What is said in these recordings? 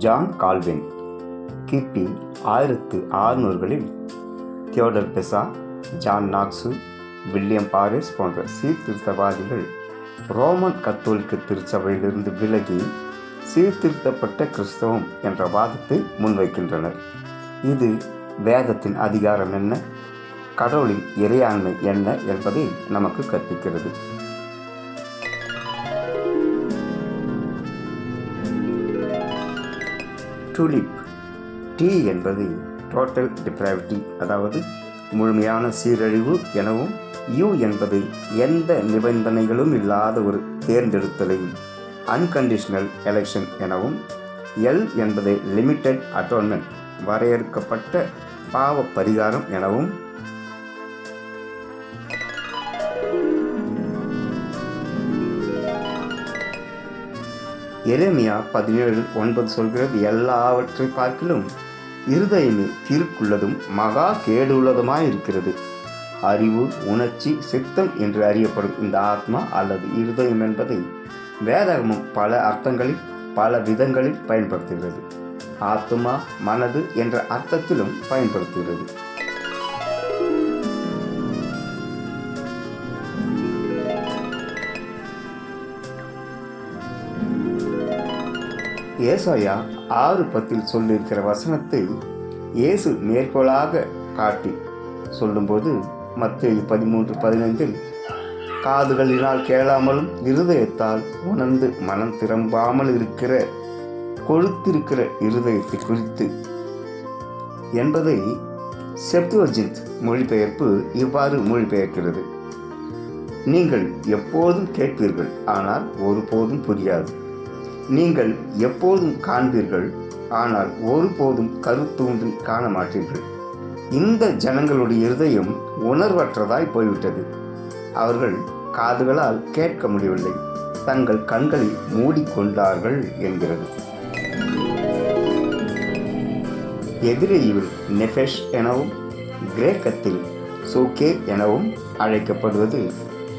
John Calvin கிபி 1600களில் Theodore Beza, John Knox, William Paris போன்ற சீர்திருத்தவாதிகள் ரோமன் கத்தோலிக்க திருச்சபையிலிருந்து விலகி சீர்திருத்தப்பட்ட கிறிஸ்தவம் என்ற வாதத்தை முன்வைக்கின்றனர். இது வேதத்தின் அதிகாரம் என்ன, கடவுளின் இறையாண்மை என்ன என்பதை நமக்கு கற்பிக்கிறது. டூலிப். டி என்பது டோட்டல் டிப்ராவிட்டி, அதாவது முழுமையான சீரழிவு எனவும், யூ என்பது எந்த நிபந்தனைகளும் இல்லாத ஒரு தேர்ந்தெடுத்தலை அன்கண்டிஷனல் எலெக்ஷன் எனவும், எல் என்பது லிமிட்டட் அட்டோன்மெண்ட் வரையறுக்கப்பட்ட பாவ பரிகாரம் எனவும், எரேமியா 17:9 சொல்கிறது, எல்லாவற்றை பார்க்கிலும் இருதயமே தீர்க்குள்ளதும் மகா கேடுள்ளதுமாயிருக்கிறது. அறிவு, உணர்ச்சி, சித்தம் என்று அறியப்படும் இந்த ஆத்மா அல்லது இருதயம் என்பதை வேதாகமம் பல அர்த்தங்களில் பல விதங்களில் பயன்படுத்துகிறது. ஆத்மா, மனது என்ற அர்த்தத்திலும் பயன்படுத்துகிறது. ஏசாயா 6:10 சொல்லியிருக்கிற வசனத்தை இயேசு மேற்கோளாக காட்டி சொல்லும்போது மத்தேயு 13:15 காதுகளினால் கேளாமலும் இருதயத்தால் உணர்ந்து மனம் திரும்பாமல் இருக்கிற கொழுத்திருக்கிற இருதயத்தை குறித்து என்பதை செப்துவஜின்ட் மொழிபெயர்ப்பு இவ்வாறு மொழிபெயர்க்கிறது: நீங்கள் எப்போதும் கேட்பீர்கள், ஆனால் ஒருபோதும் புரியாது. நீங்கள் எப்போதும் காண்பீர்கள், ஆனால் ஒருபோதும் கருத்தூன்றி காண மாட்டீர்கள். இந்த ஜனங்களுடைய இருதயம் உணர்வற்றதாய் போய்விட்டது. அவர்கள் காதுகளால் கேட்க முடியவில்லை, தங்கள் கண்களை மூடிக்கொண்டார்கள் என்கிறது. எபிரேயில் நெஃபெஷ் எனவும் கிரேக்கத்தில் சோகே எனவும் அழைக்கப்படுவது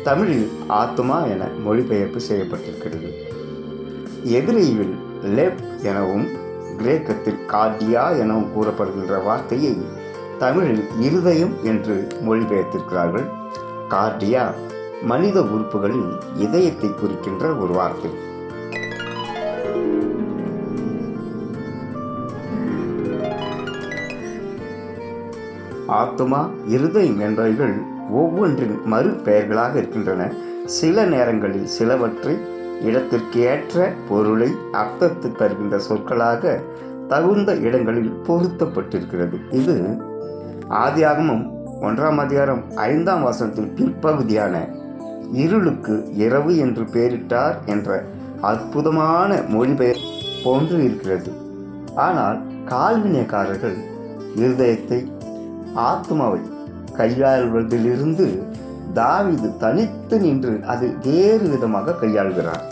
தமிழில் ஆத்மா என மொழிபெயர்ப்பு செய்யப்பட்டிருக்கிறது. எபிரேயில் லெப் எனவும் கிரேக்கத்தில் கார்டியா எனவும் கூறப்படுகின்ற வார்த்தையை தமிழில் இருதயம் என்று மொழிபெயர்த்திருக்கிறார்கள். கார்டியா மனித உறுப்புகளில் இதயத்தை குறிக்கின்ற ஒரு வார்த்தை. ஆத்மா, இருதயம் என்பவைகள் ஒவ்வொன்றின் மறு பெயர்களாக இருக்கின்றன. சில நேரங்களில் சிலவற்றை இடத்திற்கு ஏற்ற பொருளை அர்த்தத்தை தருகின்ற சொற்களாக தகுந்த இடங்களில் பொருத்தப்பட்டிருக்கிறது. இது ஆதியாகமம் 1:5 பிற்பகுதியான இருளுக்கு இரவு என்று பெயரிட்டார் என்ற அற்புதமான மொழிபெயர் போன்று இருக்கிறது. ஆனால் கால்வினியக்காரர்கள் இருதயத்தை, ஆத்மாவை கையாள்வதிலிருந்து தாவீது தனித்து நின்று அது வேறு விதமாக கையாள்கிறார்.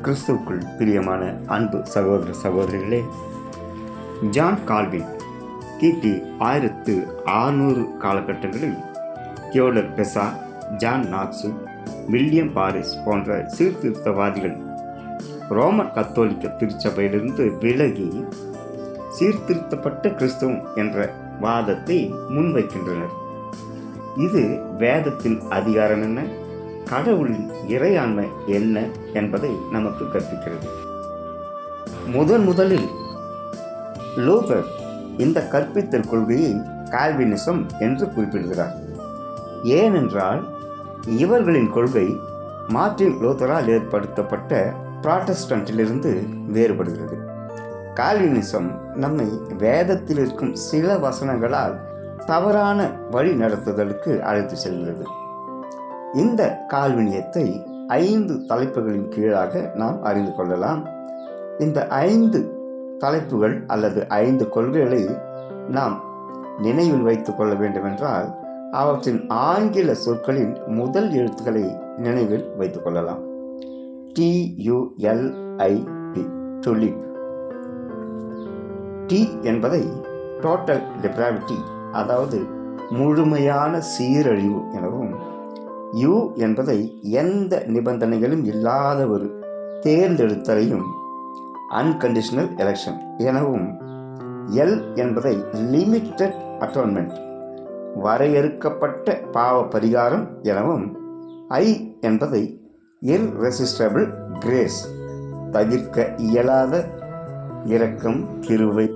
கிறிஸ்துவுக்குள் பிரியமான அன்பு சகோதர சகோதரிகளே, ஜான் கால்வின் கிபி 1600 காலகட்டங்களில் Theodore Beza, John Knox, William Paris போன்ற சீர்திருத்தவாதிகள் ரோமன் கத்தோலிக்க திருச்சபையிலிருந்து விலகி சீர்திருத்தப்பட்ட கிறிஸ்தவம் என்ற வாதத்தை முன்வைக்கின்றனர். இது வேதத்தின் அதிகாரம் என்ன, கடவுளின் இறையாண்மை என்ன என்பதை நமக்கு கற்பிக்கிறது. முதலில் லூதர் இந்த கற்பித்தல் கொள்கையை கால்வினிசம் என்று குறிப்பிடுகிறார். ஏனென்றால் இவர்களின் கொள்கை மார்ட்டின் லூதரால் ஏற்படுத்தப்பட்ட புராட்டஸ்டன்ட்டிலிருந்து வேறுபடுகிறது. கால்வினிசம் நம்மை வேதத்தில் இருக்கும் சில வசனங்களால் தவறான வழி நடத்துதலுக்கு அழைத்து செல்கிறது. இந்த கால்வினியத்தை 5 தலைப்புகளின் கீழாக நாம் அறிந்து கொள்ளலாம். இந்த 5 தலைப்புகள் அல்லது 5 கொள்கைகளை நாம் நினைவில் வைத்துக் கொள்ள வேண்டுமென்றால் அவற்றின் ஆங்கில சொற்களின் முதல் எழுத்துக்களை நினைவில் வைத்துக் கொள்ளலாம். TULIP, tulip. டி என்பதை டோட்டல் டிப்ராவிட்டி, அதாவது முழுமையான சீரழிவு எனவும், யூ என்பதை எந்த நிபந்தனைகளும் இல்லாத ஒரு தேர்ந்தெடுத்தலையும் அன்கண்டிஷனல் எலெக்ஷன் எனவும், எல் என்பதை லிமிட்டட் அட்டோன்மெண்ட் வரையறுக்கப்பட்ட பாவ பரிகாரம் எனவும், ஐ என்பதை இர்ரெசிஸ்டபிள் கிரேஸ் தவிர்க்க இயலாத இரக்கம், கிருபை,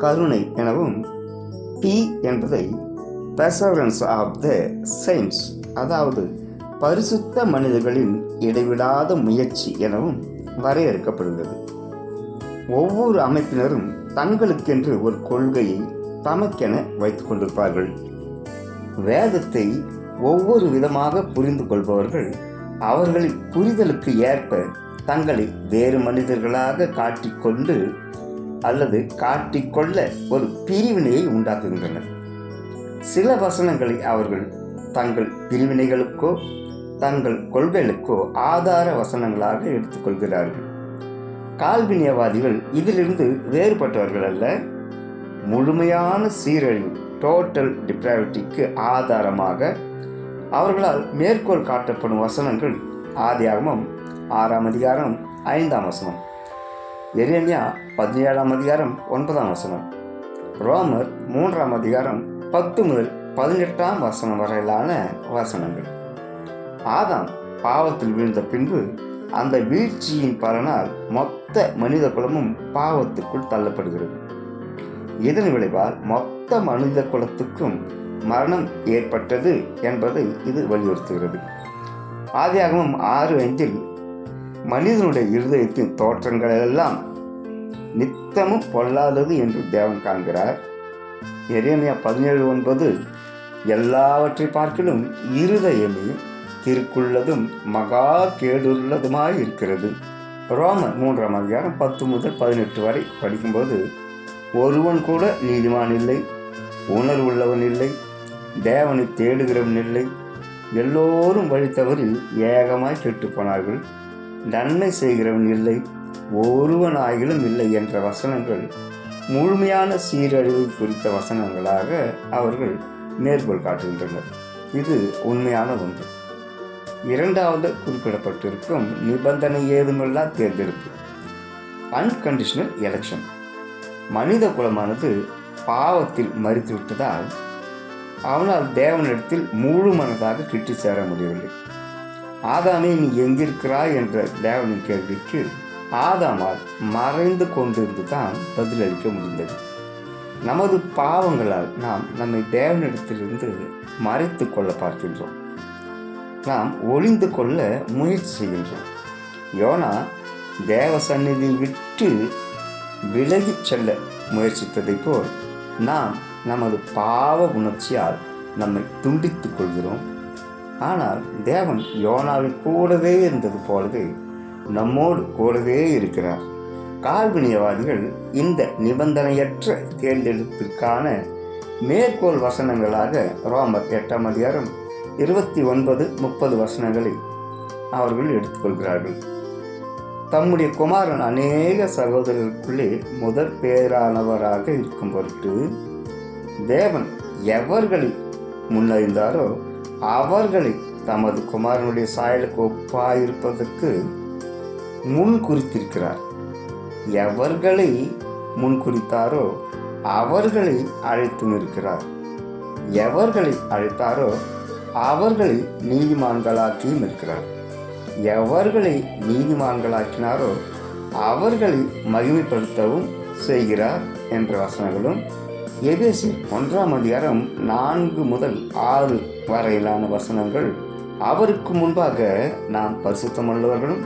கருணை எனவும், பி என்பதை பெர்சவரன்ஸ் ஆஃப் த செயின்ட்ஸ் அதாவது பரிசுத்த மனிதர்களின் இடைவிடாத முயற்சி எனவும் வரையறுக்கப்படுகிறது. ஒவ்வொரு அமைப்பினரும் தங்களுக்கென்று ஒரு கொள்கையை தமக்கென வைத்துக் கொண்டிருப்பார்கள். வேதத்தை ஒவ்வொரு விதமாக புரிந்து கொள்பவர்கள் அவர்களின் புரிதலுக்கு ஏற்ப தங்களை வேறு மனிதர்களாக காட்டிக்கொண்டு அல்லது காட்டிக்கொள்ள ஒரு பிரிவினையை உண்டாக்குகின்றனர். சில வசனங்களை அவர்கள் தங்கள் பிரிவினைகளுக்கோ தங்கள் கொள்கைகளுக்கோ ஆதார வசனங்களாக எடுத்துக்கொள்கிறார்கள். கால்வினியவாதிகள் இதிலிருந்து வேறுபட்டவர்கள் அல்ல. முழுமையான சீரழிவு, டோட்டல் டிப்ராவிட்டிக்கு ஆதாரமாக அவர்களால் மேற்கோள் காட்டப்படும் வசனங்கள் ஆதியாகமம் 6ஆம் அதிகாரம் 5ஆம் வசனம், எரேமியா 17ஆம் அதிகாரம் 9ஆம் வசனம், ரோமர் 3ஆம் அதிகாரம் 10 முதல் 18ஆம் வசனம் வரையிலான வசனங்கள். ஆதாம் பாவத்தில் வீழ்ந்த பின்பு அந்த வீழ்ச்சியின் பலனால் மொத்த மனித குலமும் பாவத்துக்குள் தள்ளப்படுகிறது. இதன் விளைவால் மொத்த மனித குலத்துக்கும் மரணம் ஏற்பட்டது என்பதை இது வலியுறுத்துகிறது. ஆதியாகமம் 6:5 மனிதனுடைய இருதயத்தின் தோற்றங்கள் எல்லாம் நித்தமும் பொல்லாதது என்று தேவன் காண்கிறார். எரேமியா 17:9 எல்லாவற்றை பார்க்கிலும் இருதயமே திருக்குள்ளதும் மகா கேடுள்ளதுமாய் இருக்கிறது. ரோமர் 3ஆம் அதிகாரம் 10 முதல் 18 வரை படிக்கும்போது, ஒருவன் கூட நீதிமான் இல்லை, உணர்வுள்ளவன் இல்லை, தேவனை தேடுகிறவன் இல்லை, எல்லோரும் வழி தவறி ஏகமாய் கெட்டு போனார்கள், நன்மை செய்கிறவன் இல்லை, ஒருவனாகிலும் இல்லை என்ற வசனங்கள் முழுமையான சீரழிவு குறித்த வசனங்களாக அவர்கள் மேற்கோள் காட்டுகின்றனர். இது உண்மையான ஒன்று. இரண்டாவது குறிப்பிடப்பட்டிருக்கும் நிபந்தனை ஏதுமில்லா தேர்ந்தெடுப்பு, அன்கண்டிஷனல் எலெக்ஷன். மனித குலமானது பாவத்தில் மறித்துவிட்டதால் அவனால் தேவனிடத்தில் முழு மனதாக கிட்டு சேர முடியவில்லை. ஆதாமே நீ எங்கிருக்கிறாய் என்ற தேவனின் கேள்விக்கு ஆதாமால் மறைந்து கொண்டிருந்து தான் பதிலளிக்க முடிந்தது. நமது பாவங்களால் நாம் நம்மை தேவனிடத்திலிருந்து மறைத்து கொள்ள பார்க்கின்றோம். நாம் ஒளிந்து கொள்ள முயற்சி செய்கின்றோம். யோனா தேவ சந்நிதியை விட்டு விலகிச் செல்ல முயற்சித்ததை போல் நாம் நமது பாவ உணர்ச்சியால் நம்மை துண்டித்துக் கொள்கிறோம். ஆனால் தேவன் யோனாவின் கூடவே இருந்தது போலவே நம்மோடு கூடவே இருக்கிறார். கால்வினியவாதிகள் இந்த நிபந்தனையற்ற தேர்ந்தெடுப்பிற்கான மேற்கோள் வசனங்களாக ரோமர் 8ஆம் அதிகாரம் 29-30 வசனங்களை அவர்கள் எடுத்துக்கொள்கிறார்கள். தம்முடைய குமாரன் அநேக சகோதரர்களுக்குள்ளே முதற் பேரானவராக இருக்கும் பொருட்டு தேவன் எவர்களை முன்னறிந்தாரோ அவர்களை தமது குமாரனுடைய சாயலுக்கு ஒப்பாயிருப்பதற்கு முன் குறித்திருக்கிறார். எவர்களை முன் குறித்தாரோ அவர்களை அழைத்தும் இருக்கிறார். எவர்களை அழைத்தாரோ அவர்களை நீதிமான்களாக்கியும் இருக்கிறார். எவர்களை நீதிமான்களாக்கினாரோ அவர்களை மகிமைப்படுத்தவும் செய்கிறார் என்ற வசனங்களும், எபேசியர் 1ஆம் அதிகாரம் 4 முதல் 6 வரையிலான வசனங்கள் அவருக்கு முன்பாக நாம் பரிசுத்தமுள்ளவர்களும்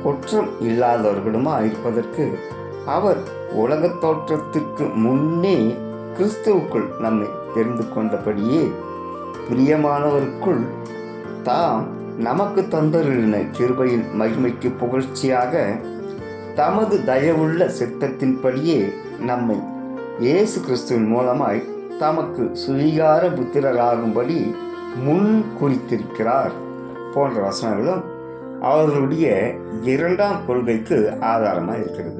குற்றம் இல்லாதவர்களுமா இருப்பதற்கு அவர் உலகத் தோற்றத்திற்கு முன்னே கிறிஸ்துவுக்குள் நம்மை தெரிந்து கொண்டபடியே பிரியமானவருக்குள் தாம் நமக்கு தந்தருளின கிருபையின் மகிமைக்கு புகழ்ச்சியாக தமது தயவுள்ள சித்தத்தின்படியே நம்மை இயேசு கிறிஸ்துவின் மூலமாய் தமக்கு சுவீகார புத்திரராகும்படி முன் குறித்திருக்கிறார் போன்ற வசனங்களும் அவர்களுடைய இரண்டாம் கொள்கைக்கு ஆதாரமாக இருக்கிறது.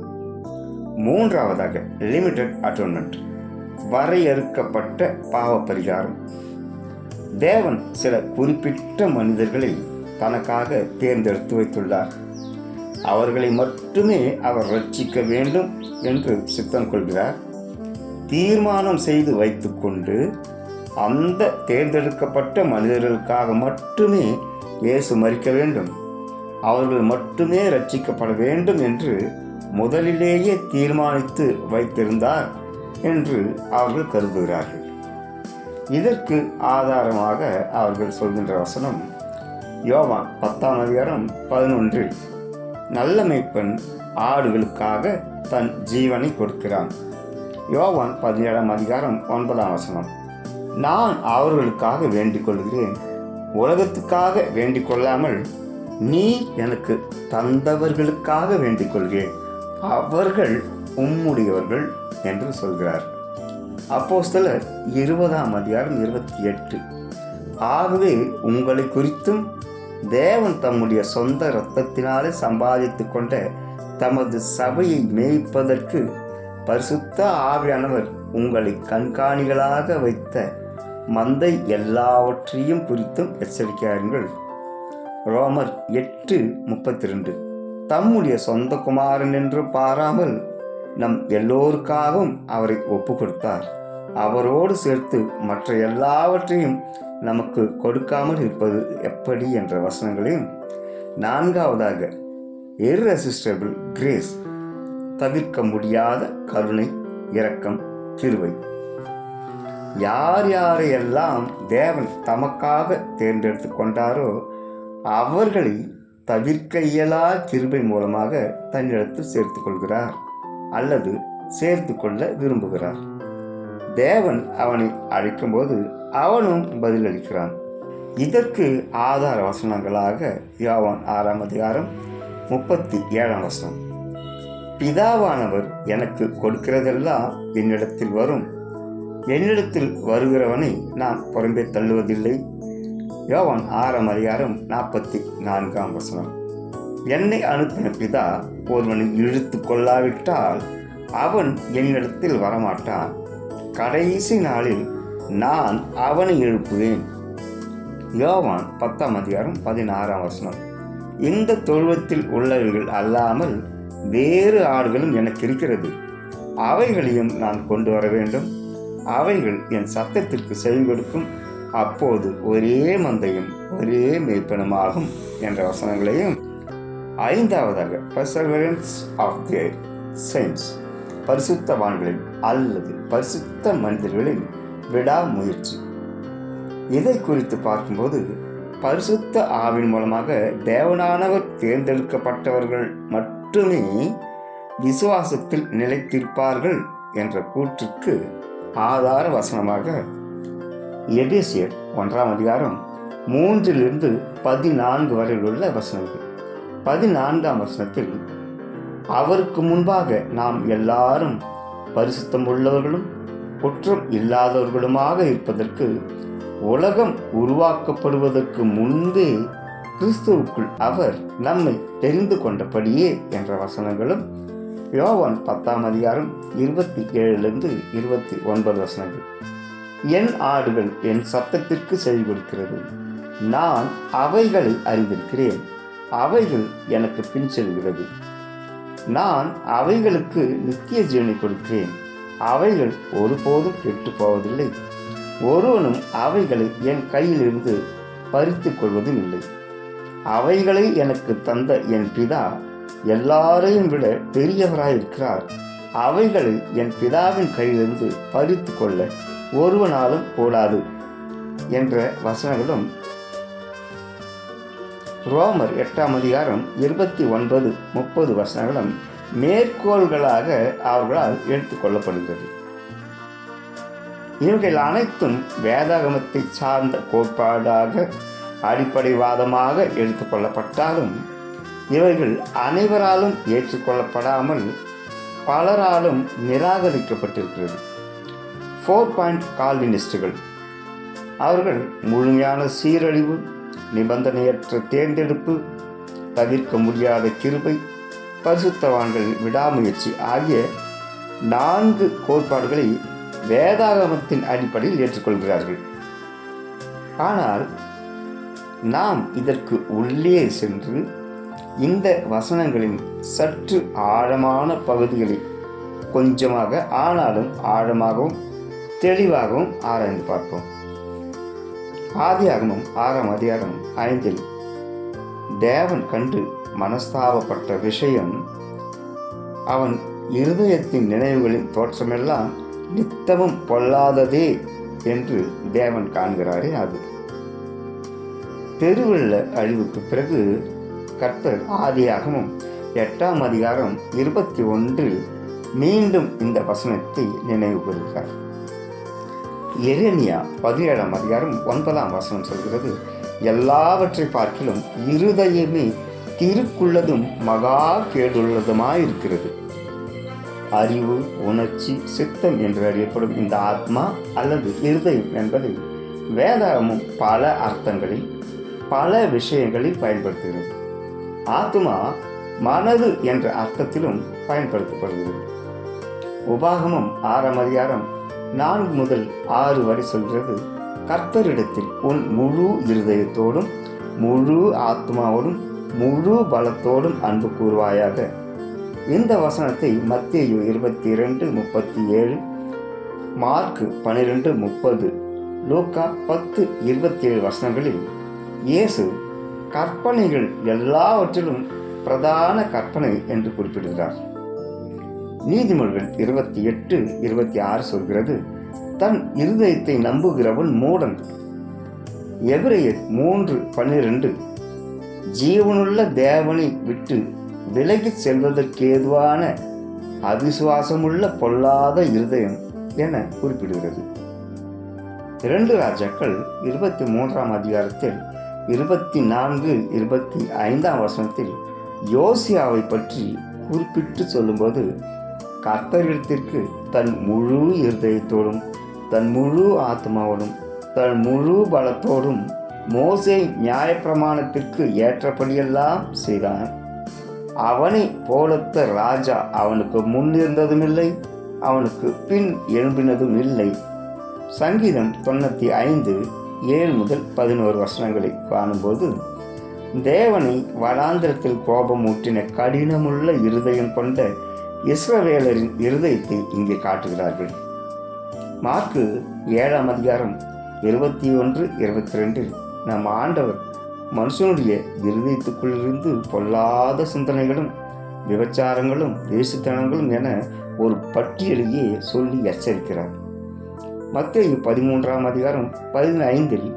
மூன்றாவதாக லிமிட்டட் அட்டோன்மெண்ட், வரையறுக்கப்பட்ட பாவ பரிகாரம். தேவன் சில குறிப்பிட்ட மனிதர்களை தனக்காக தேர்ந்தெடுத்து வைத்துள்ளார். அவர்களை மட்டுமே அவர் ரட்சிக்க வேண்டும் என்று சித்தம் கொள்கிறார். தீர்மானம் செய்து வைத்துக்கொண்டு அந்த தேர்ந்தெடுக்கப்பட்ட மனிதர்களுக்காக மட்டுமே இயேசு மரிக்க வேண்டும், அவர்கள் மட்டுமே ரட்சிக்கப்பட வேண்டும் என்று முதலிலேயே தீர்மானித்து வைத்திருந்தார் என்று அவர்கள் கருதுகிறார்கள். இதற்கு ஆதாரமாக அவர்கள் சொல்கின்ற வசனம் யோவான் 10:11 நல்ல மேய்ப்பன் ஆடுகளுக்காக தன் ஜீவனை கொடுக்கிறான். யோவான் 17:9 நான் அவர்களுக்காக வேண்டிக் கொள்கிறேன், உலகத்துக்காக வேண்டிக் கொள்ளாமல் நீ எனக்கு தந்தவர்களுக்காக வேண்டிக் கொள்கிறேன், அவர்கள் உம்முடையவர்கள் என்று சொல்கிறார். அப்போஸ்தலர் 20:28 ஆகவே உங்களை குறித்தும் தேவன் தம்முடைய சொந்த இரத்தத்தினாலே சம்பாதித்து கொண்ட தமது சபையை மேய்ப்பதற்கு பரிசுத்த ஆவியானவர் உங்களை கண்காணிகளாக வைத்த மந்தை எல்லாவற்றையும் குறித்தும் எச்சரிக்கையாருங்கள். ரோமர் 8:32 தம்முடைய சொந்த குமாரன் என்று பாராமல் நம் எல்லோருக்காகவும் அவரை ஒப்பு கொடுத்தார், அவரோடு சேர்த்து மற்ற எல்லாவற்றையும் நமக்கு கொடுக்காமல் இருப்பது எப்படி என்ற வசனங்களையும், நான்காவதாக irresistible grace தவிர்க்க முடியாத கருணை, இரக்கம், கிருபை. யார் யாரையெல்லாம் தேவன் தமக்காக தேர்ந்தெடுத்து கொண்டாரோ அவர்களை தவிர்க்க இயலா கிருபை மூலமாக தன்னிடத்தில் சேர்த்து கொள்கிறார் அல்லது சேர்த்து கொள்ள விரும்புகிறார். தேவன் அவனை அழைக்கும்போது அவனும் பதிலளிக்கிறான். இதற்கு ஆதார வசனங்களாக யோவான் 6:37 பிதாவானவர் எனக்கு கொடுக்கிறதெல்லாம் என்னிடத்தில் வரும், என்னிடத்தில் வருகிறவனை நான் புறம்பே தள்ளுவதில்லை. யோவான் 6:44 என்னை அனுப்பின பிதா ஒருவனை இழுத்து கொள்ளாவிட்டால் அவன் என்னிடத்தில் வரமாட்டான், கடைசி நாளில் நான் அவனை எழுப்புவேன். யோவான் 10:16 இந்த தொழுவத்தில் உள்ளவர்கள் அல்லாமல் வேறு ஆடுகளும் எனக்கு இருக்கிறது, அவைகளையும் நான் கொண்டு வர வேண்டும், அவைகள் என் சத்தத்திற்கு செவி கொடுக்கும், அப்போது ஒரே மந்தையும் ஒரே மேய்ப்பனுமாகும் என்ற வசனங்களையும், ஐந்தாவதாக பெர்சவரன்ஸ் ஆஃப் தி செயின்ட்ஸ் பரிசுத்தவான்களின் அல்லது பரிசுத்த மனிதர்களின் விடாமுயற்சி. இதை குறித்து பார்க்கும்போது பரிசுத்த ஆவின் மூலமாக தேவனானவர் தேர்ந்தெடுக்கப்பட்டவர்கள் மட்டுமே விசுவாசத்தில் நிலைத்திருப்பார்கள் என்ற கூற்றுக்கு ஆதார வசனமாக எபேசியர் 1:3-14 வரை உள்ள வசனங்கள். 14 அவருக்கு முன்பாக நாம் எல்லாரும் பரிசுத்தம் உள்ளவர்களும் குற்றம் இல்லாதவர்களுமாக இருப்பதற்கு உலகம் உருவாக்கப்படுவதற்கு முன்பே கிறிஸ்துவுக்குள் அவர் நம்மை தெரிந்து கொண்டபடியே என்ற வசனங்களும், யோவான் 10:27-29 என் ஆடுகள் என் சத்தத்திற்கு செவி கொடுக்கிறது, நான் அவைகளை அறிந்திருக்கிறேன், அவைகள் எனக்கு பின் செல்கிறது, நான் அவைகளுக்கு நித்திய ஜீவனை கொடுக்கிறேன், அவைகள் ஒருபோதும் கெட்டு போவதில்லை, ஒருவனும் அவைகளை என் கையிலிருந்து பறித்து கொள்வதும் இல்லை. அவைகளை எனக்கு தந்த என் பிதா எல்லாரையும் விட பெரியவராயிருக்கிறார், அவைகளை என் பிதாவின் கையிலிருந்து பறித்து கொள்ள ஒருவனாலும் கூடாது என்ற வசனங்களும், ரோமர் 8:29-30 வசனங்களும் மேற்கோள்களாக அவர்களால் எடுத்துக்கொள்ளப்படுகிறது. இவைகள் அனைத்தும் வேதாகமத்தை சார்ந்த கோட்பாடாக அடிப்படைவாதமாக எடுத்துக்கொள்ளப்பட்டாலும் இவைகள் அனைவராலும் ஏற்றுக்கொள்ளப்படாமல் பலராலும் நிராகரிக்கப்பட்டிருக்கிறது. 4 பாயிண்ட் கால்வினிஸ்டுகள் அவர்கள் முழுமையான சீரழிவு, நிபந்தனையற்ற தேர்ந்தெடுப்பு, தவிர்க்க முடியாத கிருபை, பரிசுத்தவான்களின் விடாமுயற்சி ஆகிய 4 கோட்பாடுகளை வேதாகமத்தின் அடிப்படையில் ஏற்றுக்கொள்கிறார்கள். ஆனால் நாம் இதற்கு உள்ளே சென்று இந்த வசனங்களின் சற்று ஆழமான பகுதிகளை கொஞ்சமாக ஆனாலும் ஆழமாகவும் தெளிவாகவும் ஆராய்ந்து பார்ப்போம். ஆதியாகமம் 6ஆம் அதிகாரம் 5 தேவன் கண்டு மனஸ்தாபப்பட்ட விஷயம், அவன் இருதயத்தின் நினைவுகளின் தோற்றமெல்லாம் நித்தமும் பொல்லாததே என்று தேவன் காண்கிறாரே அது. பெருவெள்ள அழிவுக்கு பிறகு கர்த்தர் ஆதியாகமம் 8ஆம் அதிகாரம் 21 மீண்டும் இந்த வசனத்தை நினைவு கூறுகிறார். எரேமியா 17ஆம் அதிகாரம் 9ஆம் வசனம் சொல்கிறது, எல்லாவற்றை பார்க்கிலும் இருதயமே திருக்குள்ளதும் மகா கேடுள்ளதுமாயிருக்கிறது. அறிவு, உணர்ச்சி, சித்தம் என்று அறியப்படும் இந்த ஆத்மா அல்லது இருதயம் என்பதை வேதாகமம் பல அர்த்தங்களில் பல விஷயங்களில் பயன்படுத்துகிறது. ஆத்மா மனது என்ற அர்த்தத்திலும் பயன்படுத்தப்படுகிறது. உபாகமம் 6ஆம் அதிகாரம் 4 முதல் 6 வரை சொல்கிறது, கர்த்தரிடத்தில் உன் முழு இருதயத்தோடும் முழு ஆத்மாவோடும் முழு பலத்தோடும் அன்பு கூறுவாயாக. இந்த வசனத்தை மத்தேயு 22:37, மார்க்கு 12:30, லூக்கா 10:27 வசனங்களில் இயேசு கற்பனைகள் எல்லாவற்றிலும் பிரதான கற்பனை என்று குறிப்பிடுகிறார். நீதிமொழிகள் 28:26 சொல்கிறது, தன் இருதயத்தை நம்புகிறவன் மூடன். எபிரேயர் 3:12 ஜீவனுள்ள தேவனை விட்டு விலகி செல்வதற்கேதுவான அவிசுவாசமுள்ள பொல்லாத இருதயம் என குறிப்பிடுகிறது. 2 ராஜாக்கள் 23ஆம் அதிகாரத்தில் 24-25 வசனத்தில் யோசியாவை பற்றி குறிப்பிட்டு சொல்லும்போது, கர்த்தரிடத்திற்கு தன் முழு இருதயத்தோடும் தன் முழு ஆத்மாவோடும் தன் முழு பலத்தோடும் மோசே நியாயப்பிரமாணத்திற்கு ஏற்றபடியெல்லாம் செய்தான். அவனை போலத்த ராஜா அவனுக்கு முன் இருந்ததும் இல்லை, அவனுக்கு பின் எழும்பினதும் இல்லை. சங்கீதம் 95:7-11 வசனங்களை காணும்போது, தேவனை வனாந்திரத்தில் கோபம் ஊற்றின கடினமுள்ள இருதயம் கொண்ட இஸ்ரவேலரின் இருதயத்தை இங்கே காட்டுகிறார்கள். மார்க்கு 7ஆம் அதிகாரம் 21-22 நம் ஆண்டவர் மனுஷனுடைய இருதயத்துக்குள்ளிருந்து பொல்லாத சிந்தனைகளும் விபச்சாரங்களும் வேசித்தனங்களும் என ஒரு பட்டியலையே சொல்லி எச்சரிக்கிறார். மத்தேயு 13ஆம் அதிகாரம் 15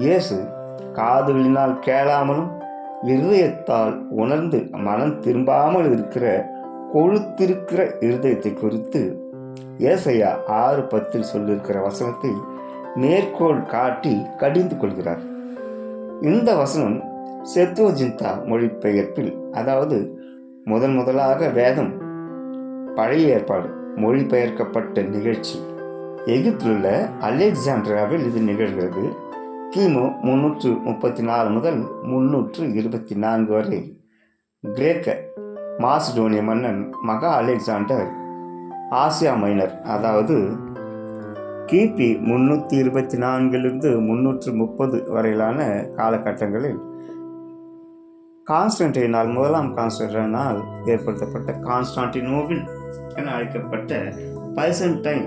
இயேசு காதுகளினால் கேளாமலும் இருதயத்தால் உணர்ந்து மனம் திரும்பாமல் இருக்கிற கொழுத்திருக்கிற இருதயத்தை குறித்து ஏசாயா 6:10 சொல்லியிருக்கிற வசனத்தை மேற்கோள் காட்டி கடிந்து கொள்கிறார். இந்த வசனம் செப்துவஜிந்தா மொழிபெயர்ப்பில், அதாவது முதலாக வேதம் பழைய ஏற்பாடு மொழிபெயர்க்கப்பட்ட நிகழ்ச்சி, எகிப்திலுள்ள அலெக்சாண்ட்ரியாவில் இது நிகழ்கிறது. கிமு 334 முதல் 324 வரை கிரேக்க மாசிடோனிய மன்னன் மகா அலெக்சாண்டர் ஆசியா மைனர், அதாவது கிபி 324 330 வரையிலான காலகட்டங்களில் கான்ஸ்டன்டைனால், முதலாம் கான்ஸ்டன்டைனால் ஏற்படுத்தப்பட்ட கான்ஸ்டான்டினோபிள் என அழைக்கப்பட்ட பைசன்டைன்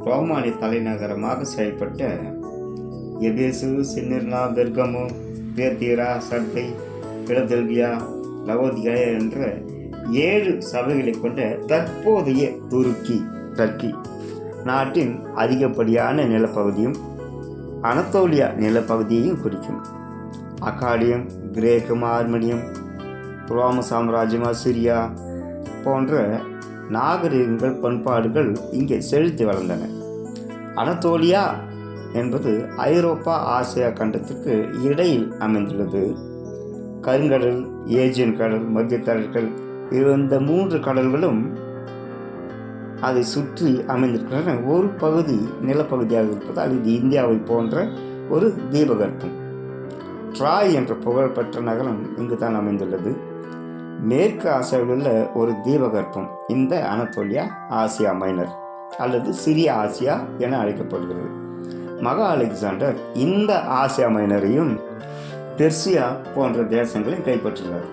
ரோமானிய தலைநகரமாக செயல்பட்ட எபேசு, சிமிர்னா, பெர்கமு, தியத்தீரா, சர்தை, பிலதெல்பியா, லவோதியா என்ற 7 சபைகளை கொண்ட தற்போதைய டர்க்கி நாட்டின் அதிகப்படியான நிலப்பகுதியும் அனத்தோலியா நிலப்பகுதியையும் குறிக்கும். அக்காடியம், கிரேக்கம், ஆர்மனியம், ரோம சாம்ராஜ்யம், அசிரியா போன்ற நாகரிகங்கள், பண்பாடுகள் இங்கே செழித்து வளர்ந்தன. அனத்தோலியா என்பது ஐரோப்பா ஆசியா கண்டத்துக்கு இடையில் அமைந்துள்ளது. கருங்கடல், ஏஜியன் கடல், மத்திய கடல்கள், இந்த 3 கடல்களும் அதை சுற்றி அமைந்திருக்கின்றன. ஒரு பகுதி நிலப்பகுதியாக இருப்பதால் இது இந்தியாவை போன்ற ஒரு தீபகற்பம். ட்ராய் என்ற புகழ்பெற்ற நகரம் இங்கு தான் அமைந்துள்ளது. மேற்கு ஆசியாவில் உள்ள ஒரு தீபகற்பம் இந்த அனத்தோலியா ஆசியா மைனர் அல்லது சிறிய ஆசியா என அழைக்கப்படுகிறது. மகா அலெக்சாண்டர் இந்த ஆசியா மைனரையும் பெர்சியா போன்ற தேசங்களையும் கைப்பற்றுகிறார்.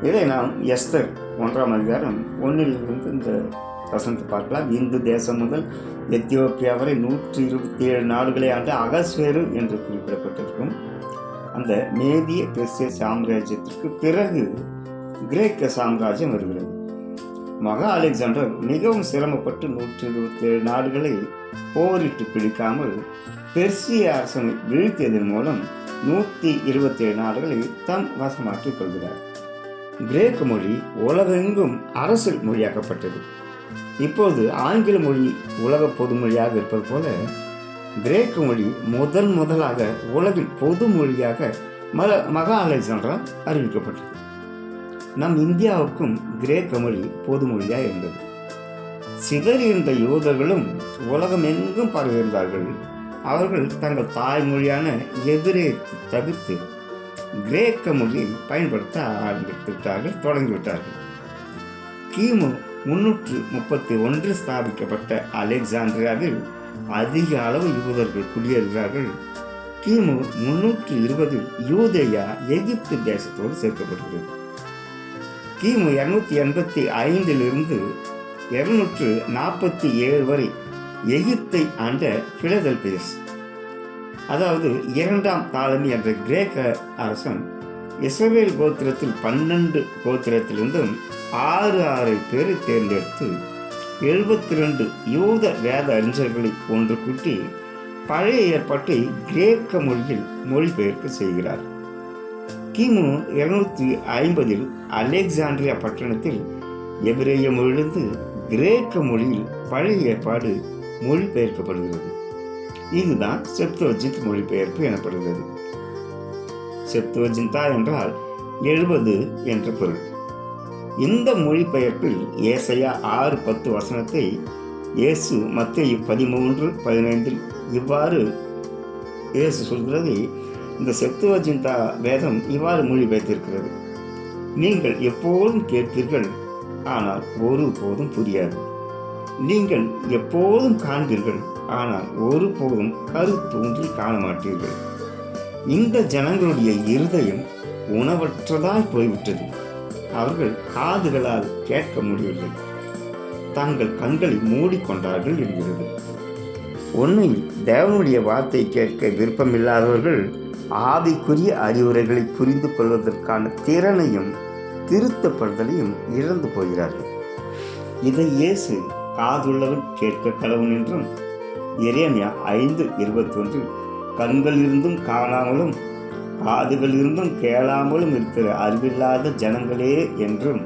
இதை நாம் எஸ்தர் 1ஆம் அதிகாரம் 1 இந்த வசனத்தை பார்க்கலாம். இந்து தேசம் முதல் எத்தியோப்பியா வரை 127 நாடுகளை ஆண்டு அகஸ்வேரு என்று குறிப்பிடப்பட்டிருக்கும். அந்த மேதிய பெர்சிய சாம்ராஜ்யத்திற்கு பிறகு கிரேக்க சாம்ராஜ்யம் வருகிறது. மகா அலெக்சாண்டர் மிகவும் சிரமப்பட்டு 127 நாடுகளை போரிட்டு பிடிக்காமல் பெர்சிய அரசனை வீழ்த்தியதன் மூலம் 127 நாடுகளை தம் வசமாக்கிக் கொள்கிறார். கிரேக்க மொழி உலகெங்கும் அரசியல் மொழியாக்கப்பட்டது. இப்போது ஆங்கில மொழி உலக பொது மொழியாக இருப்பது போல கிரேக்க மொழி முதலாக உலகின் பொது மொழியாக மகா அலெக்சாண்டரால் அறிவிக்கப்பட்டது. நம் இந்தியாவுக்கும் கிரேக்க மொழி பொது மொழியாக இருந்தது. சிதறியிருந்த யூதர்களும் உலகம் எங்கும் பரவியிருந்தார்கள். அவர்கள் தங்கள் தாய்மொழியான எபிரேயத்தை தவிர்த்து கிரேக்க மொழியை பயன்படுத்த தொடங்கிவிட்டார்கள். கிமு 331 ஸ்தாபிக்கப்பட்ட அலெக்சாண்ட்ரியாவில் அதிக அளவு யூதர்கள் குடியேறுகிறார்கள். கிமு 320 யூதேயா எகிப்து தேசத்தோடு சேர்க்கப்படுகிறது. கிமு 285 247 வரை எகிப்தை ஆண்ட பிலதெல்பியஸ், அதாவது 2ஆம் தாலமி என்ற கிரேக்க அரசன் இஸ்ரவேல் கோத்திரத்தில் 12 கோத்திரத்திலிருந்தும் 6 பேரை தேர்ந்தெடுத்து 72 யூத வேத அறிஞர்களை ஒன்று கூட்டி பழைய ஏற்பாட்டை கிரேக்க மொழியில் மொழிபெயர்ப்பு செய்கிறார். கிமு 250 அலெக்சாண்ட்ரியா பட்டணத்தில் எபிரேய மொழியிலிருந்து கிரேக்க மொழியில் பழைய ஏற்பாடு மொழிபெயர்க்கப்படுகிறது. இதுதான் செப்துவஜின்ட் மொழிபெயர்ப்பு எனப்படுகிறது. செப்துவஜின்டா என்றால் 70 என்ற பொருள். இந்த மொழிபெயர்ப்பில் ஏசாயா 6:10 வசனத்தை இயேசு மத்தேயு 13:15 இவ்வாறு இயேசு சொல்கிறது. இந்த செப்துவஜின்டா வேதம் இவ்வாறு மொழிபெயர்த்திருக்கிறது: நீங்கள் எப்போதும் கேட்பீர்கள், ஆனால் ஒருபோதும் புரியாது. நீங்கள் எப்போதும் காண்பீர்கள், ஆனால் ஒருபோதும் கருத்தூன்றி காண மாட்டீர்கள். இந்த ஜனங்களுடைய இருதயம் உணவற்றதாய் போய்விட்டது. அவர்கள் காதுகளால் கேட்க முடியவில்லை, தங்கள் கண்களை மூடிக்கொண்டார்கள் என்கிறது. உண்மையில் தேவனுடைய வார்த்தை கேட்க விருப்பமில்லாதவர்கள் ஆவிக்குரிய அறிவுரைகளை புரிந்து கொள்வதற்கான திறனையும் திருத்தப்படுதலையும் இழந்து போகிறார்கள். இதை இயேசு காதுள்ளவன் கேட்க கடவுன் என்றும், எரேமியா 5:21 கண்கள் இருந்தும் காணாமலும் காதுகள் இருந்தும் கேளாமலும் இருக்கிற அறிவில்லாத ஜனங்களே என்றும்,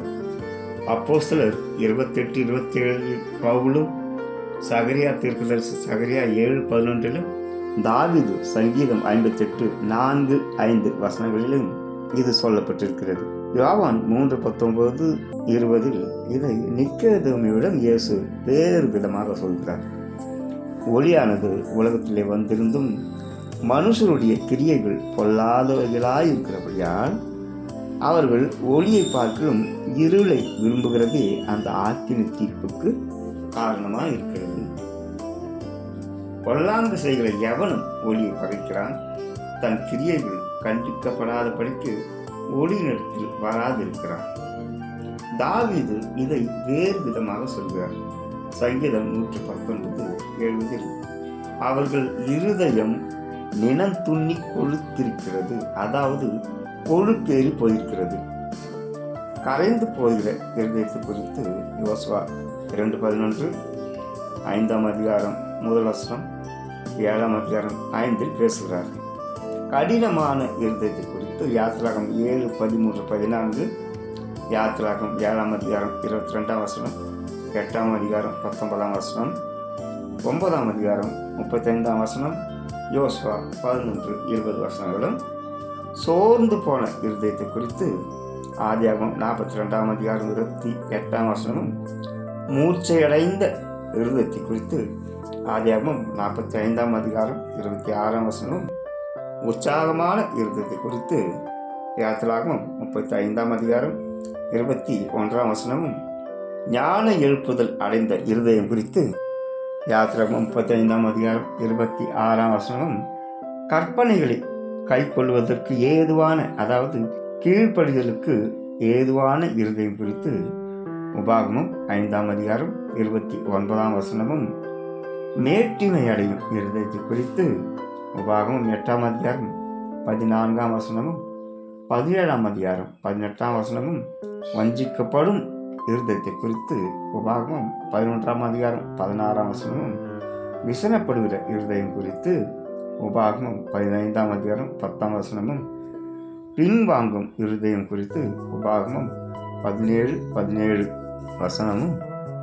அப்போஸ்தலர் 28:27 பவுலும், சகரியா தீர்க்கதரிசி சகரியா 7:11 தாவீது சங்கீதம் 58:4-5 வசனங்களிலும் இது சொல்லப்பட்டிருக்கிறது. யோவான் 3:19-20 இதை நிக்கதேமியுடன் இயேசு வேறு விதமாக சொல்கிறார். ஒளியானது உலகத்திலே வந்திருந்தும் மனுஷருடைய கிரியைகள் பொல்லாதவைகளாயிருக்கிறபடியால் அவர்கள் ஒளியை பார்க்கலும் இருளை விரும்புகிறதே அந்த ஆக்கினி தீர்ப்புக்கு காரணமாக இருக்கிறது. பொல்லாங்கு செய்கிற எவனும் ஒளியை பகைக்கிறான், தன் கிரியைகள் கண்டிக்கப்படாதபடிக்கு ஒளியினிடத்தில் வராதிருக்கிறான். தாவீது இதை வேறு விதமாக சொல்கிறார். சங்கீதம் 119:70 அவர்கள் இருதயம் நினந்துண்ணி கொழுத்திருக்கிறது, அதாவது கொழுப்பேறி போயிருக்கிறது. கரைந்து போகிற இருதயத்தை குறித்து யோசுவா 2:11, 5ஆம் அதிகாரம் 1 வசனம், 7ஆம் அதிகாரம் 5 பேசுகிறார். கடினமான இருதயத்தை குறித்து யாத்திராகம் 7:13-14, யாத்திராகம் 7ஆம் அதிகாரம் 22ஆம் வசனம், 8ஆம் அதிகாரம் 19ஆம் வசனம், 9ஆம் அதிகாரம் 35ஆம் வசனம், யோசுவா 11:20 வசனங்களும் சோர்ந்து போன இருதயத்தை குறித்து ஆதியாகமம் 42ஆம் அதிகாரம் 28ஆம் வசனமும், மூர்ச்சையடைந்த இருதயத்தை குறித்து ஆதியாகமம் 45ஆம் அதிகாரம் 26ஆம் வசனமும், உற்சாகமான இருதயத்தை குறித்து யாத்திராகமம் 35ஆம் அதிகாரம் 21ஆம் வசனமும், ஞான எழுப்புதல் அடைந்த இருதயம் குறித்து யாத்திராகமம் 35ஆம் அதிகாரம் 26ஆம் வசனமும் கற்பனைகளை கை கொள்வதற்கு ஏதுவான, அதாவது கீழ்ப்படிதலுக்கு ஏதுவான இருதயம் குறித்து உபாகமம் 5ஆம் அதிகாரம் 29ஆம் வசனமும் மேட்டிமை அடையும் இருதயத்தை குறித்து உபாகமம் 8ஆம் அதிகாரம் 14ஆம் வசனமும் 17ஆம் அதிகாரம் 18ஆம் வசனமும் வஞ்சிக்கப்படும் இருதயத்தை குறித்து உபாகமம் 11ஆம் அதிகாரம் 16ஆம் வசனமும் விசனப்படுகிற இருதயம் குறித்து உபாகமம் 15ஆம் அதிகாரம் 10ஆம் வசனமும் பின்வாங்கும் இருதயம் குறித்து உபாகமம் 17 வசனமும்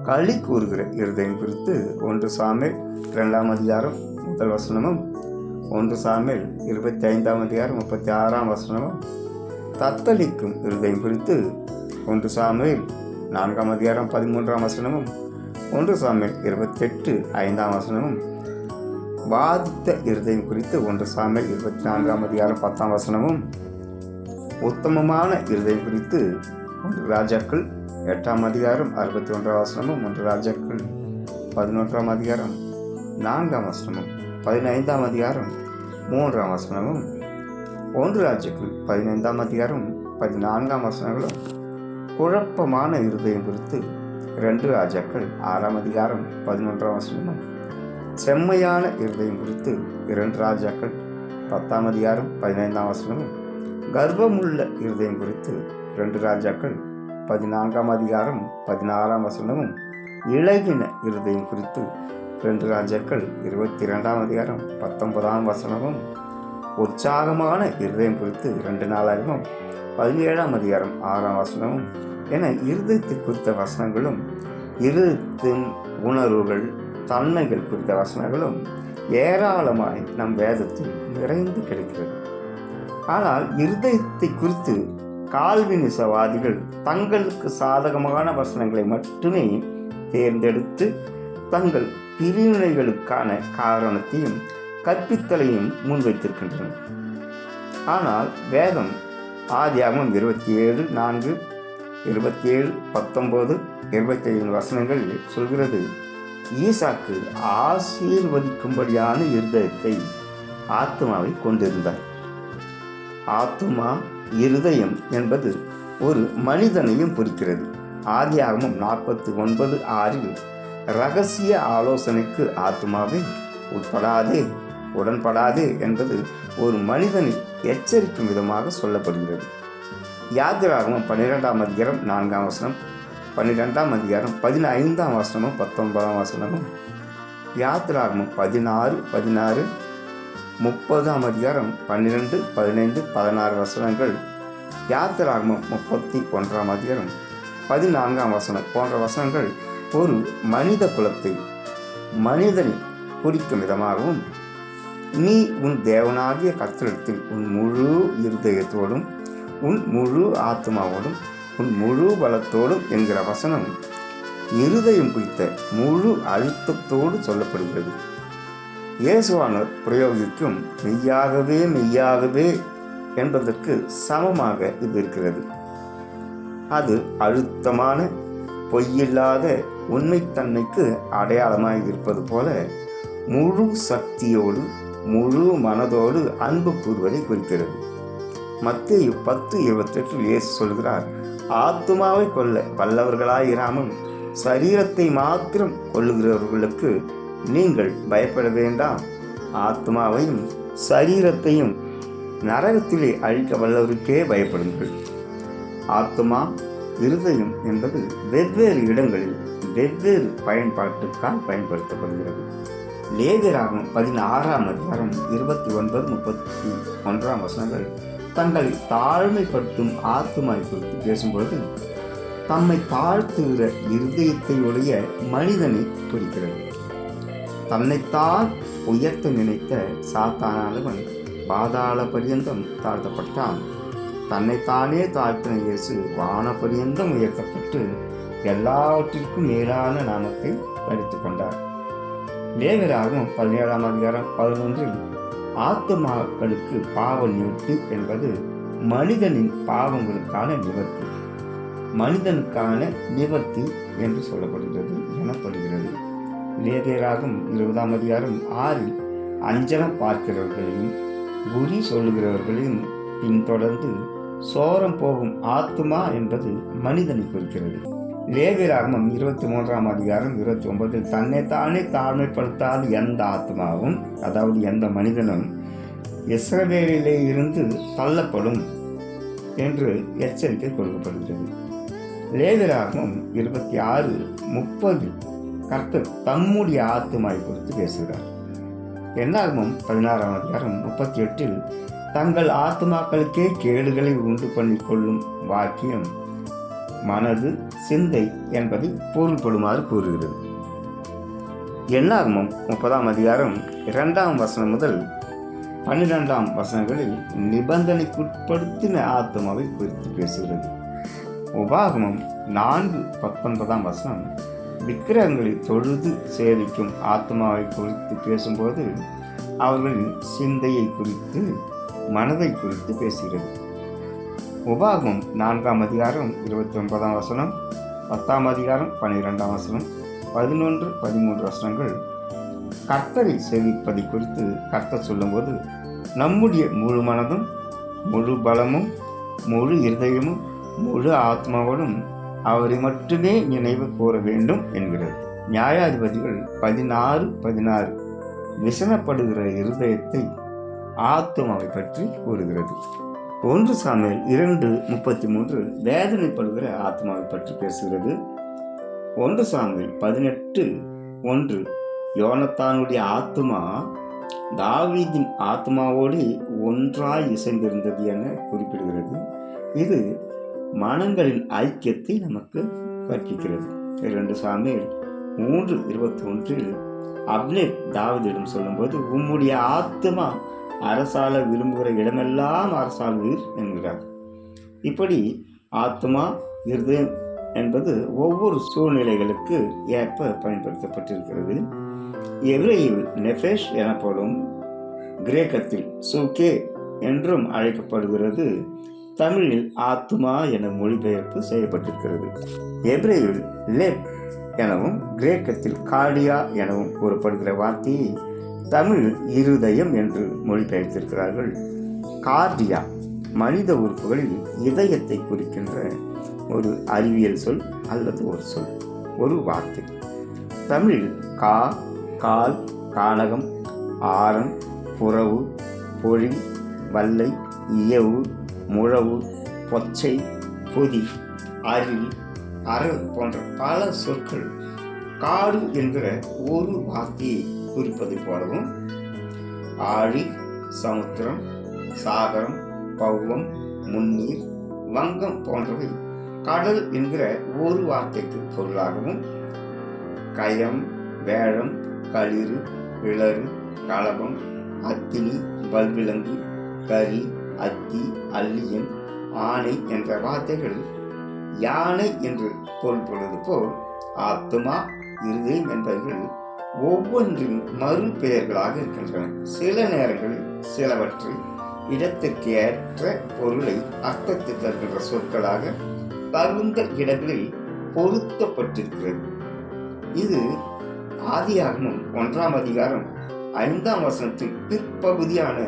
களி கூறுகிற இருதயம் குறித்து 1 சாமுவேல் 2ஆம் அதிகாரம் 1 வசனமும் 1 சாமுவேல் 25ஆம் அதிகாரம் 36ஆம் வசனமும் தத்தளிக்கும் இருதயம் குறித்து 1 சாமுவேல் 4ஆம் அதிகாரம் 13ஆம் வசனமும் 1 சாமுவேல் 28 5ஆம் வசனமும் வாதித்த இருதயம் குறித்து 1 சாமுவேல் 24ஆம் அதிகாரம் 10ஆம் வசனமும் உத்தமமான இருதயம் குறித்து 1 ராஜாக்கள் 8ஆம் அதிகாரம் 61ஆம் வசனமும் 1 ராஜாக்கள் 11ஆம் அதிகாரம் 4ஆம் வசனமும் 15ஆம் அதிகாரம் 3ஆம் வசனமும் 1 ராஜாக்கள் 15ஆம் அதிகாரம் 14ஆம் வசனங்களும் குழப்பமான இருதயம் குறித்து 2 ராஜாக்கள் 6ஆம் அதிகாரம் 11ஆம் வசனமும் செம்மையான இருதயம் குறித்து 2 ராஜாக்கள் 10ஆம் அதிகாரம் 15ஆம் வசனமும் கர்வமுள்ள இருதயம் குறித்து 2 ராஜாக்கள் 14ஆம் அதிகாரம் 16ஆம் வசனமும் இளகின இருதயம் குறித்து 2 ராஜாக்கள் 22ஆம் அதிகாரம் 19ஆம் வசனமும் உற்சாகமான இருதயம் குறித்து 2 நாளாகமும் 17ஆம் அதிகாரம் 6ஆம் வசனமும் என இருதயத்தை குறித்த வசனங்களும் இருதயத்தின் உணர்வுகள் தன்மைகள் குறித்த வசனங்களும் ஏராளமாய் நம் வேதத்தில் நிறைந்து கிடைக்கிறது. ஆனால் இருதயத்தை குறித்து கால்வினிசவாதிகள் தங்களுக்கு சாதகமான வசனங்களை மட்டுமே தேர்ந்தெடுத்து தங்கள் பிரிவினைகளுக்கான காரணத்தையும் கற்பித்தலையும் முன்வைத்திருக்கின்றனர். ஆனால் வேதம் ஆதியாகமம் 27:4, 27, 19, 25 வசனங்கள் சொல்கிறது, ஈசாக்கு ஆசீர்வதிக்கும்படியான இருதயத்தை ஆத்துமாவை கொண்டிருந்தார். ஆத்துமா இருதயம் என்பது ஒரு மனிதனையும் குறிக்கிறது. ஆதியாகமம் 49:6 ரகசிய ஆலோசனைக்கு ஆத்துமாவை உடன்படாதே என்பது ஒரு மனிதனை எச்சரிக்கும் விதமாக சொல்லப்படுகிறது. யாத்திராகமம் 12ஆம் அதிகாரம் 4ஆம் வசனம், 12ஆம் அதிகாரம் 15ஆம் வசனமும் 19ஆம் வசனமும், யாத்திராகமம் 16, 30ஆம் அதிகாரம் 12, 15, 16 வசனங்கள், யாத்திராகமம் 31ஆம் அதிகாரம் 14ஆம் வசனம் போன்ற வசனங்கள் ஒரு மனித குலத்தை, மனிதனை குறிக்கும் விதமாகவும், நீ உன் தேவனாகிய கர்த்தரிடத்தில் உன் முழு இருதயத்தோடும் உன் முழு ஆத்மாவோடும் உன் முழு பலத்தோடும் என்கிற வசனம் இருதயம் குறித்த முழு அழுத்தத்தோடு சொல்லப்படுகிறது. இயேசுவானவர் பிரயோகிக்கும் மெய்யாகவே என்பதற்கு சமமாக இது இருக்கிறது. அது அழுத்தமான பொய்யில்லாத உண்மைத்தன்மைக்கு அடையாளமாக இருப்பது போல முழு சக்தியோடு முழு மனதோடு அன்பு கூறுவதை குறிக்கிறது. மத்தேயு 10:28 இயேசு சொல்கிறார், ஆத்துமாவை கொல்ல வல்லவர்களாயிராமல் சரீரத்தை மாத்திரம் கொல்லுகிறவர்களுக்கு நீங்கள் பயப்பட வேண்டாம், ஆத்மாவையும் சரீரத்தையும் நரகத்திலே அழிக்க வல்லவருக்கே பயப்படுங்கள். ஆத்மா இருதயம் என்பது வெவ்வேறு இடங்களில் வெவ்வேறு பயன்பாட்டுக்கால் பயன்படுத்தப்படுகிறது. லேவியராகமம் 16ஆம் அதிகாரம் 29, 31 வசனங்கள் தங்களை தாழ்மைப்படுத்தும் ஆத்துமாவை குறித்து பேசும்பொழுது தம்மை தாழ்த்துகிற இருதயத்தை உடைய மனிதனை குறிக்கிறது. தன்னைத்தான் உயர்த்த நினைத்த சாத்தானானவன் பாதாள பரியந்தம் தாழ்த்தப்பட்டான். தன்னைத்தானே தாழ்த்தின இயேசு வான பரியந்தம் உயர்த்தப்பட்டு எல்லாவற்றிற்கும் மேலான நாமத்தை பறித்துக் கொண்டார். லேவியராகமம் 17ஆம் அதிகாரம் 11 ஆத்துமாக்களுக்கு பாவ நிவர்த்தி என்பது மனிதனின் பாவங்களுக்கான நிவர்த்தி, மனிதனுக்கான நிவர்த்தி என்று சொல்லப்படுகிறது எனப்படுகிறது. லேவியராகும் 20ஆம் அதிகாரம் 6 அஞ்சனம் பார்க்கிறவர்களையும் குறி சொல்லுகிறவர்களையும் பின்தொடர்ந்து சோரம் போகும் ஆத்துமா என்பது மனிதனை குறிக்கிறது. லேவியராகமம் 23ஆம் அதிகாரம் 29 தன்னைத்தானே தாழ்மைப்படுத்தாத எந்த ஆத்மாவும், அதாவது எந்த மனிதனும் இஸ்ரவேலிலே இருந்து தள்ளப்படும் என்று எச்சரிக்கை கொடுக்கப்படுகிறது. லேவியராகமம் 26:30 கர்த்தர் தம்முடைய ஆத்துமாவை குறித்து பேசுகிறார். என்னாகமம் 16ஆம் அதிகாரம் 38 தங்கள் ஆத்மாக்களுக்கே கேடுகளை உண்டு பண்ணி கொள்ளும் வாக்கியம் மனது சிந்தை என்பதை பொருள்படுமாறு கூறுகிறது. என்னாகமம் 30ஆம் அதிகாரம் 2ஆம் வசனம் முதல் 12ஆம் வசனங்களில் நிபந்தனைக்குட்படுத்தின ஆத்மாவை குறித்து பேசுகிறது. உபாகமம் 4:19ஆம் வசனம் விக்கிரகங்களை தொழுது சேவிக்கும் ஆத்மாவை குறித்து பேசும்போது அவர்களின் சிந்தையை குறித்து மனதை குறித்து பேசுகிறது. உபாகமம் 4ஆம் அதிகாரம் 29ஆம் வசனம், 10ஆம் அதிகாரம் 12ஆம் வசனம், 11, 13 வசனங்கள் கர்த்தரை சேவிப்பதை குறித்து கர்த்தர் சொல்லும்போது நம்முடைய முழு மனதும் முழு பலமும் முழு இருதயமும் முழு ஆத்மாவோடும் அவரை மட்டுமே நினைவு கூற வேண்டும் என்கிறது. நியாயாதிபதிகள் 16:16 விசனப்படுகிற இருதயத்தை ஆத்மாவை பற்றி கூறுகிறது. 1 சாமுவேல் 2:33 வேதனைப்படுகிற ஆத்மாவை பற்றி பேசுகிறது. 1 சாமுவேல் 18:1 யோனத்தானுடைய ஆத்மா தாவீதின் ஆத்மாவோடு ஒன்றாய் இசைந்திருந்தது என குறிப்பிடுகிறது. இது மனங்களின் ஐக்கியத்தை நமக்கு கற்பிக்கிறது. 2 சாமுவேல் 3:21 அப்னேர் தாவீதிடம் சொல்லும்போது உம்முடைய ஆத்மா அரசால விரும்புகிற இடமெல்லாம் அரசாளுவீர் என்கிறார். இப்படி ஆத்மா இருதயம் என்பது ஒவ்வொரு சூழ்நிலைகளுக்கு ஏற்ப பயன்படுத்தப்பட்டிருக்கிறது. எபிரேயில் நெஃபேஷ் எனப்படும், கிரேக்கத்தில் சூகே என்றும் அழைக்கப்படுகிறது. தமிழில் ஆத்மா என மொழிபெயர்ப்பு செய்யப்பட்டிருக்கிறது. எபிரேயில் லெப் எனவும் கிரேக்கத்தில் கார்டியா எனவும் கூறப்படுகிற வார்த்தையை தமிழில் இருதயம் என்று மொழிபெயர்த்திருக்கிறார்கள். கார்டியா மனித உறுப்புகளில் இதயத்தை குறிக்கின்ற ஒரு அறிவியல் சொல் அல்லது ஒரு சொல், ஒரு வார்த்தை. தமிழில் கா, கால், கானகம், ஆரம், புறவு, பொழி, வல்லை, இயவு, முழவு, பொச்சை, பொதி, அரில், அறல் போன்ற பல சொற்கள் காடு என்கிற ஒரு வார்த்தையை குறிப்பதை போலவும் ஆழி, சமுத்திரம், சாகரம், பௌவம், முன்னீர், வங்கம் போன்றவை கடல் என்கிற ஒரு வார்த்தைக்கு பொருளாகவும் கயம், வேழம், களிறு, விளறு, களபம், அத்தினி, வல்விலங்கு, கரி, அத்தி, அல்லியன், ஆணை என்ற வார்த்தைகள் யானை என்று பொருள்படுவது போல் ஆத்மா, இருதயம் என்பவர்கள் ஒவ்வொன்றின் மறு பெயர்களாக இருக்கின்றன. சில நேரங்களில் சிலவற்றை இடத்திற்கு ஏற்ற பொருளை அர்த்தத்தை தருகின்ற சொற்களாக தகுந்த இடங்களில் பொருத்தப்பட்டிருக்கிறது. இது ஆதியாகமம் 1ஆம் அதிகாரம் 5ஆம் வசனத்தில் பிற்பகுதியான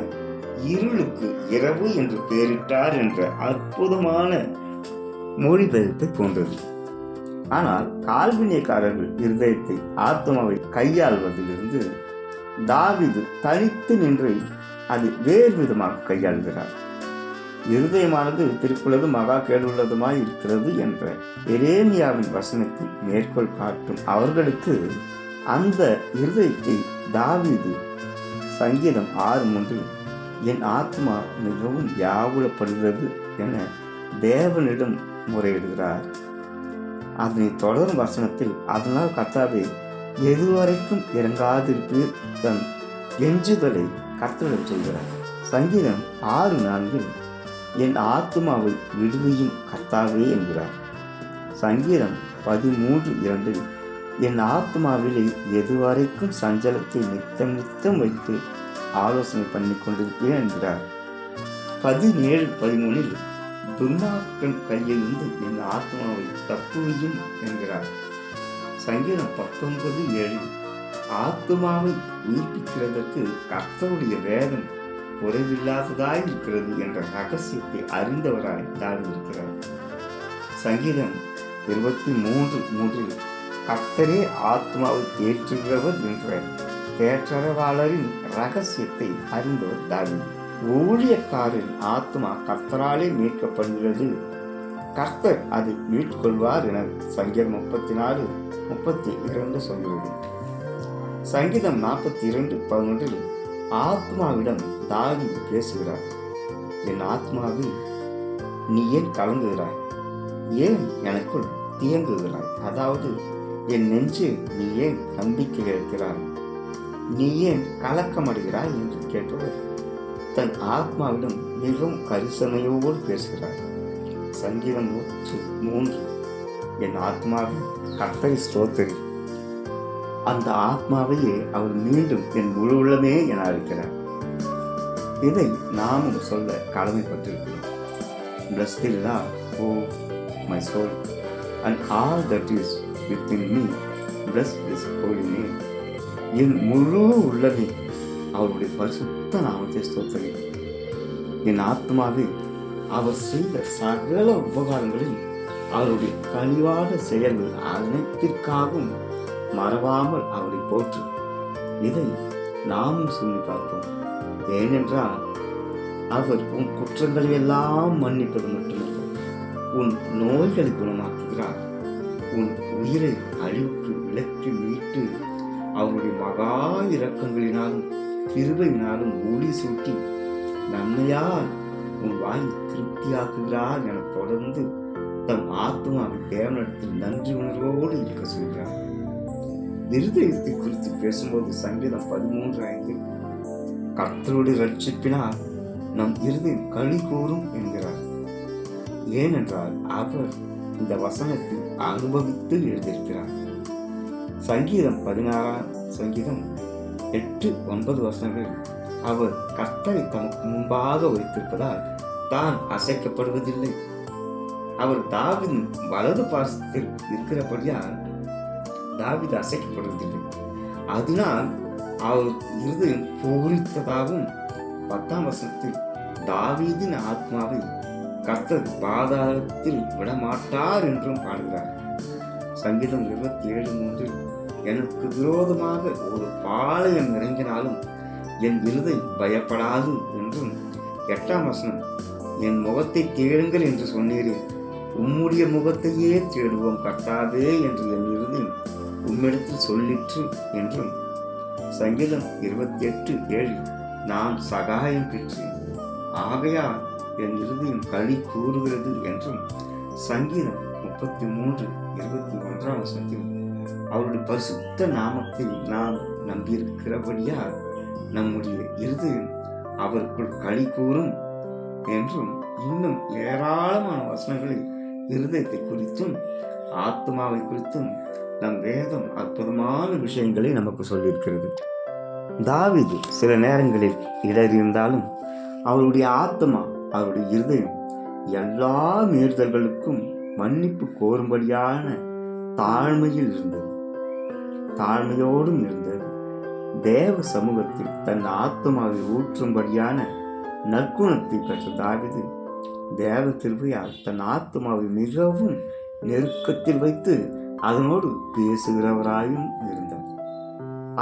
இருளுக்கு இரவு என்று பெயரிட்டார் என்ற அற்புதமான மொழிபெயர்ப்பை போன்றது. ஆனால் கால்வினியக்காரர்கள் இருதயத்தை, ஆத்மாவை கையாள்வதிலிருந்து தாவீது தனித்து நின்று அது வேறு விதமாக கையாளுகிறார். இருதயமானது திருக்குள்ளது மகா கேடுள்ளதுமாய் இருக்கிறது என்ற எரேமியாவின் வசனத்தை மேற்கோள் காட்டும் அவர்களுக்கு அந்த இருதயத்தை தாவீது சங்கீதம் 6:3 என் ஆத்மா மிகவும் வியாகுலப்படுகிறது என தேவனிடம் முறையிடுகிறார். அதனை தொடரும் வசனத்தில் அதனால் கர்த்தாவே எதுவரைக்கும் இறங்காதிருப்பீர் தன் எஞ்சுதலை கர்த்தரிடம் சொல்கிறார். சங்கீதம் 6:4 என் ஆத்மாவை விடுவியும் கர்த்தாவே என்கிறார். சங்கீதம் 13:2 என் ஆத்மாவிலே எதுவரைக்கும் சஞ்சலத்தை நித்தம் நித்தம் வைத்து ஆலோசனை பண்ணி கொண்டிருப்பேன் என்கிறார். 17:13 துன்மார்க்கன் கையிலிருந்து என் ஆத்மாவை தப்புவியும் என்கிறார். சங்கீதம் 19:7 ஆத்துமாவை உயிர்ப்பிக்கிறதற்கு கர்த்தருடைய வேதம் குறைவில்லாததாய் இருக்கிறது என்ற ரகசியத்தை அறிந்தவராய் தாவி இருக்கிறார். சங்கீதம் 23:3 கர்த்தரே ஆத்மாவை தேற்றுகிறவர் என்ற தேற்றரவாளரின் ரகசியத்தை அறிந்தவர் தாவீது. ஊழியக்காரின் ஆத்மா கர்த்தராலே மீட்கப்படுகிறது, கர்த்தர் அதை மீட்கொள்வார் என சங்கீதம் 34:32 சொல்கிறது. சங்கீதம் 42:11 ஆத்மாவிடம் தாவீது பேசுகிறார். என் ஆத்மாவே, நீ ஏன் கலங்குகிறாய்? ஏன் எனக்குள் தியங்குகிறாய்? அதாவது என் நெஞ்சு, நீ ஏன் நம்பிக்கை இழக்கிறாய்? நீ ஏன் கலக்கமடைகிறாய் என்று கேட்டவர் தன் ஆத்மாவிடம் மிகவும் கரிசனையோடு பேசுகிறார். சங்கீதம் 103 என் ஆத்மாவை கர்த்தரை ஸ்தோத்திரி. அந்த ஆத்மாவையே அவர் மீண்டும் என் முழு உள்ளமே என அழைக்கிறார். இதை நாமும் சொல்ல கடமைப்பட்டிருக்கிறோம். Bless the Lord, O my soul, and all that is within me, bless his holy name. என் முழு உள்ளமே அவருடைய பரிசுத்த நாமத்தை ஸ்தோத்திரி. என் ஆத்மாவே, அவர் செய்த சகல உபகாரங்களில் அவருடைய கனிவான செயல்கள் அனைத்திற்காகவும் மறவாமல் அவரை போற்று. இதை நாமும் சொல்லி பார்ப்போம். ஏனென்றால் அவர் உன் குற்றங்களை எல்லாம் மன்னிப்பது மட்டுமல்ல, உன் நோய்களை குணமாக்குகிறார். உன் உயிரை அழிவுக்கு விலக்கி மீட்டு அவருடைய மகா இரக்கங்களினாலும் கிருபையினாலும் ஒளி சூட்டி நன்மையால் உன் வாய் திருப்தியாக்குகிறார் என தொடர்ந்து தம் ஆத்மாவின் தேவனிடத்தில் நன்றி உணர்வோடு இருக்க சொல்கிறார். இருதயத்தை குறித்து பேசும்போது சங்கீதம் 13:5 கர்த்தருடைய ரட்சிப்பினால் நம் இருதயம் களி கூறும் என்கிறார். ஏனென்றால் அவர் இந்த வசனத்தில் அனுபவித்து எழுதியிருக்கிறார். சங்கீதம் 8-9 வசனங்கள் அவர் கர்த்தரை தமக்கு முன்பாக வைத்திருப்பதால் தான் அசைக்கப்படுவதில்லை. அவர் தாவீதின் வலது பாசத்தில் இருக்கிறபடியால் தாவீது அசைக்கப்படுவதில்லை. அதனால் அவர் இருதயம் பூரித்ததாகவும் 10ஆம் வசனத்தில் தாவீதின் ஆத்மாவை கர்த்தர் பாதாளத்தில் விடமாட்டார் என்றும் பாடுகிறார். சங்கீதம் 27:3 எனக்கு விரோதமாக ஒரு பாளையம் இறங்கினாலும் என் இருதயம் பயப்படாது என்றும் 8ஆம் வசனம் என் முகத்தை தேடுங்கள் என்று சொன்னீரே, உம்முடைய முகத்தையே தேடுவோம் கர்த்தாவே என்று என் இருதயம் உம்மிடத்தில் சொல்லிற்று என்றும் சங்கீதம் 28:7 நான் சகாயம் பெற்றேன் ஆகையால் என் இருதயம் களி கூறுகிறது என்றும் சங்கீதம் 33:21 வசனத்தில் அவருடைய பரிசுத்த நாமத்தை நாம் நம்பியிருக்கிறபடியால் நம்முடைய இருதயம் அவருக்குள் களி கூறும் என்றும் இன்னும் ஏராளமான வசனங்களில் இருதயத்தை குறித்தும் ஆத்மாவை குறித்தும் நம் வேதம் அற்புதமான விஷயங்களை நமக்கு சொல்லியிருக்கிறது. தாவீது சில நேரங்களில் இடறியிருந்தாலும் அவருடைய ஆத்மா, அவருடைய இருதயம் எல்லா மீறுதல்களுக்கும் மன்னிப்பு கோரும்படியான தாழ்மையில் இருந்தது, தாழ்மையோடும் இருந்தது. தேவ சமூகத்தில் தன் ஆத்மாவை ஊற்றும்படியான நற்குணத்தை பெற்ற தாவீது தேவ கிருபையால் தன் ஆத்மாவை மிகவும் நெருக்கத்தில் வைத்து அதனோடு பேசுகிறவராயும் இருந்தார்.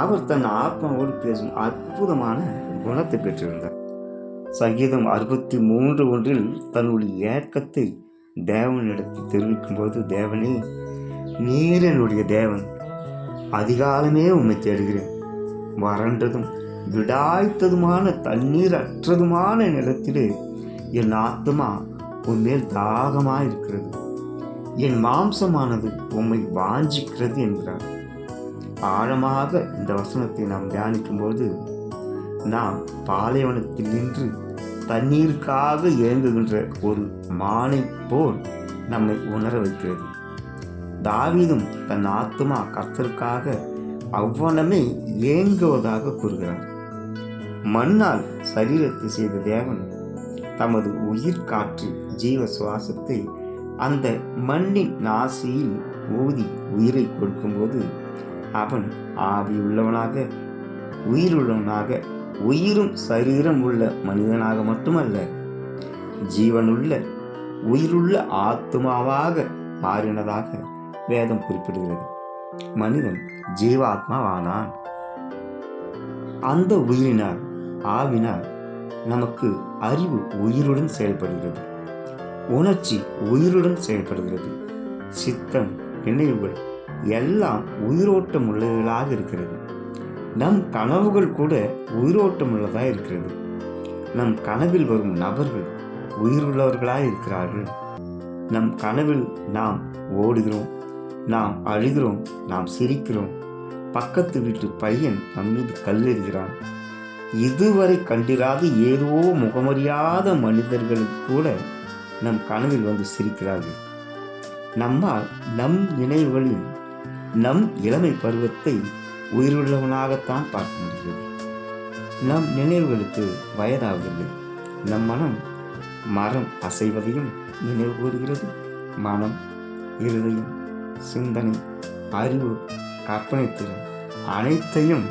அவர் தன் ஆத்மாவோடு பேசும் அற்புதமான குணத்தை பெற்றிருந்தார். சங்கீதம் 63:1 தன்னுடைய ஏக்கத்தை தேவனிடத்தில் தெரிவிக்கும் போது, தேவனே, நீர் என்னுடைய தேவன், அதிகாலமே உம்மை தேடுகிறேன். வறண்டதும் விடாய்த்ததுமான தண்ணீர் அற்றதுமான நிலத்திலே என் ஆத்மா உன்மேல் தாகமாயிருக்கிறது, என் மாம்சமானது உம்மை வாஞ்சிக்கிறது என்கிறார். ஆழமாக இந்த வசனத்தை நாம் தியானிக்கும்போது நாம் பாலைவனத்தில் நின்று தண்ணீருக்காக ஏங்குகின்ற ஒரு மானை போல் நம்மை உணர வைக்கிறது. தாவீதும் தன் ஆத்மா கர்த்தருக்காக அவ்வனமே ஏங்குவதாக கூறுகிறார். மண்ணால் சரீரத்தை செய்த தேவன் தமது உயிர் காற்று ஜீவ சுவாசத்தை அந்த மண்ணின் நாசியில் ஊதி உயிரை கொடுக்கும்போது அவன் ஆவியுள்ளவனாக, உயிருள்ளவனாக, உயிரும் சரீரம் உள்ள மனிதனாக மட்டுமல்ல, ஜீவனுள்ள உயிருள்ள ஆத்மாவாக மாறினதாக வேதம் குறிப்பிடுகிறது. மனிதன் ஜீவாத்மாவானான். அந்த உயிரினால், ஆவினால் நமக்கு அறிவு உயிருடன் செயல்படுகிறது, உணர்ச்சி உயிருடன் செயல்படுகிறது, சித்தம், நினைவுகள் எல்லாம் உயிரோட்டம் உள்ளவர்களாக இருக்கிறது. நம் கனவுகள் கூட உயிரோட்டம் உள்ளதாக இருக்கிறது. நம் கனவில் வரும் நபர்கள் உயிருள்ளவர்களாக இருக்கிறார்கள். நம் கனவில் நாம் ஓடுகிறோம், நாம் அழுகிறோம், நாம் சிரிக்கிறோம். பக்கத்து வீட்டு பையன் நம் மீது கல்லெறிகிறான். இதுவரை கண்டிராத ஏதோ முகமறியாத மனிதர்கள் கூட நம் கனவில் வந்து சிரிக்கிறார்கள். நம்மால் நம் நினைவுகளில் நம் இளமை பருவத்தை உயிருள்ளவனாகத்தான் பார்க்க முடிகிறது. நம் நினைவுகளுக்கு வயதாகவில்லை. நம் மனம் மரம் அசைவதையும் நினைவு கூறுகிறது. மனம், இருதயம், சிந்தனை, அறிவு, கற்பனை திறன் அனைத்தையும்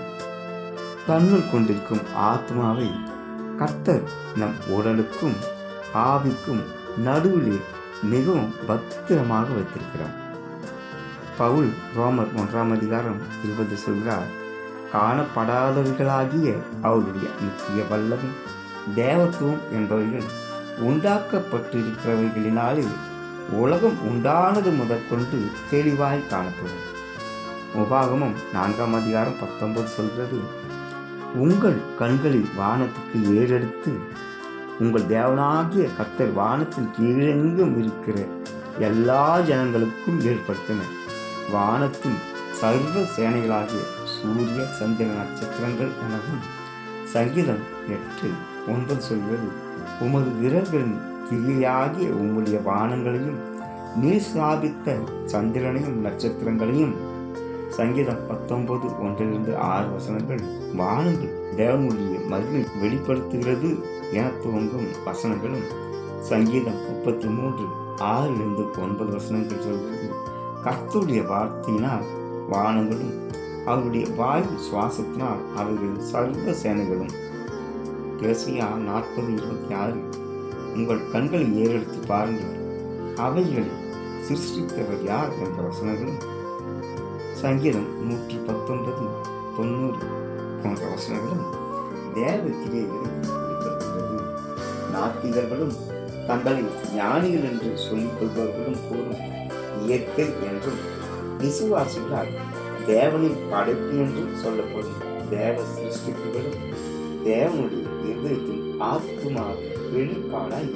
தன்னுள் கொண்டிருக்கும் ஆத்மாவை கர்த்தர் நம் உடலுக்கும் ஆவிக்கும் நடுவிலே மிகவும் பத்திரமாக வைத்திருக்கிறார். பவுல் ரோமர் 1:20 சொல்கிறார், காணப்படாதவர்களாகிய அவருடைய நித்திய வல்லமை, தேவத்துவம் என்பவர்கள் உண்டாக்கப்பட்டிருக்கிறவர்களினாலே உலகம் உண்டானது முதற்கொண்டு தெளிவாய் காணப்படும். உபாகமம் 4:19 சொல்கிறது, உங்கள் கண்களில் வானத்துக்கு ஏறெடுத்து உங்கள் தேவனாகிய கர்த்தர் வானத்தின் கீழெங்கும் இருக்கிற எல்லா ஜனங்களுக்கும் ஏற்படுத்தின வானத்தின் சர்வ சேனைகளாகிய சூரிய சந்திர நட்சத்திரங்கள் எனவும். சங்கீதம் 8:9 சொல்கிறது, உமது விரல்களின் கிரியாகிய உம்முடைய வானங்களையும் நீர் ஸ்தாபித்த சந்திரனையும் நட்சத்திரங்களையும். சங்கீதம் 19:1-6 வானங்கள் தேவனுடைய மகிமை வெளிப்படுத்துகிறது என துவங்கும் வசனங்களும். சங்கீதம் 33:6-9 சொல்கிறது, கர்த்தருடைய வார்த்தையினால் வானங்களும் அவருடைய வாயு சுவாசத்தினால் அவர்களின் சர்வ சேனைகளும். ஏசாயா 40:26 உங்கள் கண்களை ஏறெடுத்து பாருங்கள், அவைகளை சிருஷ்டித்தவர் யார் என்ற வசனங்களும். சங்கீதம் 119:90 போன்ற வசனங்களும் தேவ கிரியைகளை வெளிப்படுத்துகிறது. நாத்திகர்களும் தங்களை ஞானிகள் என்று சொல்லிக் கொள்பவர்களும் கூறும் இயற்கை என்றும், விசுவாசிகளால் தேவனின் படைப்பு என்றும் சொல்லப்படும் தேவ சிருஷ்டிப்புகளும் தேவனுடைய இருதயத்தின் ஆத்மாவின் வெளிப்பாடாய்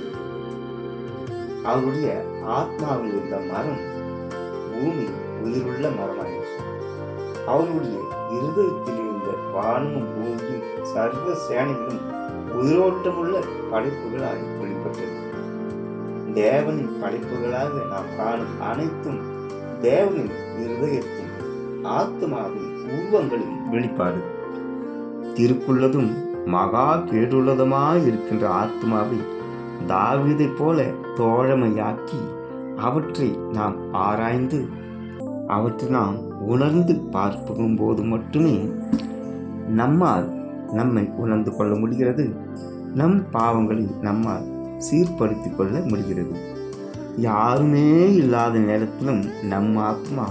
அவருடைய ஆத்மாவில் இருந்த மரம் பூமி உயிருள்ள மரமாயிற்று. அவருடைய இருதயத்தில் இருந்த வானமும் பூமியும் சர்வ சேனைகளும் உயிரோட்டமுள்ள படைப்புகளாக வெளிப்பட்டது. தேவனின் படைப்புகளாக நாம் காணும் அனைத்தும் தேவனின் இருதயத்தின் ஆத்மாவின் உருவங்களின் வெளிப்பாடு. திருக்குள்ளதும் மகா கேடுள்ளதுமாய் இருக்கின்ற ஆத்மாவை தாவீதை போல தோழமையாக்கி அவற்றை நாம் ஆராய்ந்து அவற்றை நாம் உணர்ந்து பார்க்கும் போது மட்டுமே நம்மால் நம்மை உணர்ந்து கொள்ள முடிகிறது. நம் பாவங்களை நம்மால் சீர்படுத்தி கொள்ள முடிகிறது. யாருமே இல்லாத நேரத்திலும் நம் ஆத்மா,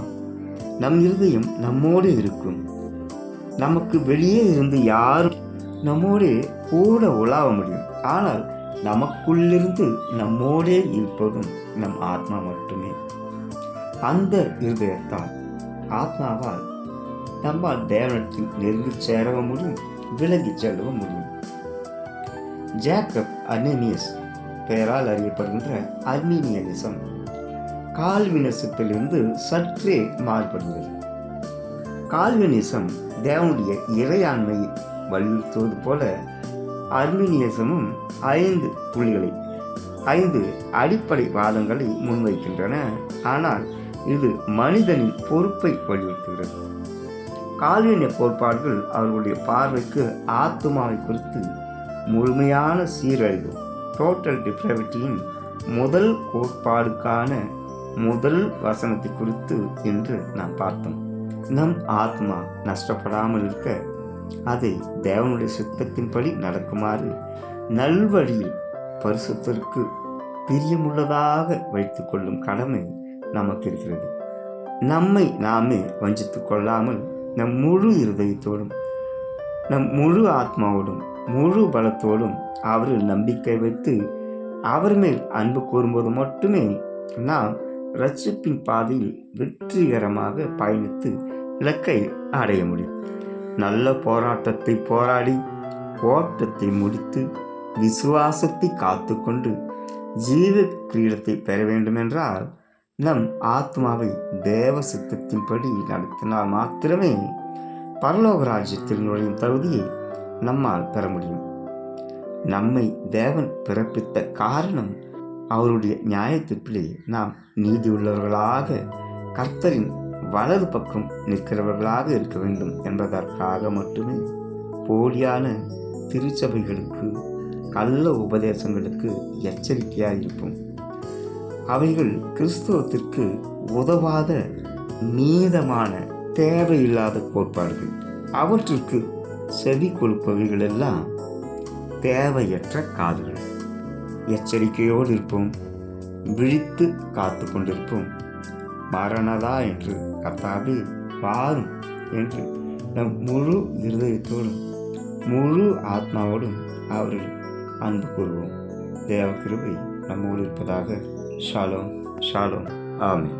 நம் இருதயம் நம்மோடு இருக்கும். நமக்கு வெளியே இருந்து யாரும் நம்மோடே கூட உலாவ முடியும். ஆனால் நமக்குள்ளிருந்து நம்மோடே இருப்பதும் நம் ஆத்மா மட்டுமே. அந்த இருதயத்தால், ஆத்மாவால் நம்மால் தேவனத்தில் நெருங்கி சேரவும் முடியும், விலகி செல்லவும் முடியும். ஜேக்கப் அர்மீனியஸ் பெயரால் அறியப்படுகின்ற அர்மீனியனிசம் கால்வினிசத்திலிருந்து சற்றே மாறுபடுகிறது. கால்வினிசம் தேவனுடைய இறையாண்மையை வலியுறுத்துவது போல அர்மீனியசமும் 5 அடிப்படை வாதங்களை முன்வைக்கின்றன. ஆனால் இது மனிதனின் பொறுப்பை வலியுறுத்துகிறது. கால்வினிய கோட்பாடுகள் அவர்களுடைய பார்வைக்கு ஆத்மாவை குறித்து முழுமையான சீரழிவு, டோட்டல் டிப்ராவிட்டியின் முதல் கோட்பாடுக்கான முதல் வசனத்தை குறித்து என்று நாம் பார்த்தோம். நம் ஆத்மா நஷ்டப்படாமல் இருக்க அதை தேவனுடைய சித்தத்தின்படி நடக்குமாறு நல்வழியில் பரிசுத்தருக்கு பிரியமுள்ளதாக வைத்துக் கொள்ளும் கடமை நமக்கு இருக்கிறது. நம்மை நாமே வஞ்சித்துக் கொள்ளாமல் நம் முழு இருதயத்தோடும் நம் முழு ஆத்மாவோடும் முழு பலத்தோடும் அவரில் நம்பிக்கை வைத்து அவர் மேல் அன்பு கூறும்போது மட்டுமே நாம் இரட்சிப்பின் பாதையில் வெற்றிகரமாக பயணித்து இலக்கை அடைய முடியும். நல்ல போராட்டத்தை போராடி ஓட்டத்தை முடித்து விசுவாசத்தை காத்து கொண்டு ஜீவ கிரீடத்தை பெற வேண்டுமென்றால் நம் ஆத்மாவை தேவ சித்தத்தின்படி நடத்தினால் மாத்திரமே பரலோக ராஜ்யத்தில் நுழையும் தகுதியை நம்மால் பெற முடியும். நம்மை தேவன் பிறப்பித்த காரணம் அவருடைய நியாயத்தீர்ப்பிலே நாம் நீதியுள்ளவர்களாக கர்த்தரின் வலது பக்கம் நிற்கிறவர்களாக இருக்க வேண்டும் என்பதற்காக மட்டுமே போலியான திருச்சபைகளுக்கு கள்ள உபதேசங்களுக்கு எச்சரிக்கையாக இருப்போம். அவைகள் கிறிஸ்தவத்திற்கு உதவாத நீதமான தேவையில்லாத கோட்பாடுகள். அவற்றிற்கு செவி கொடுப்பவைகள் எல்லாம் தேவையற்ற காதுகள். எச்சரிக்கையோடு இருப்போம், விழித்து காத்து கொண்டிருப்போம். மரணதா என்று கர்த்தாவே வாரும் என்று நம் முழு இருதயத்தோடும் முழு ஆத்மாவோடும் அவர்கள் அன்பு கூறுவோம். தேவ கிருபை நம்மோடு இருப்பதாக. ஷாலோம் ஷாலோம். ஆமென்.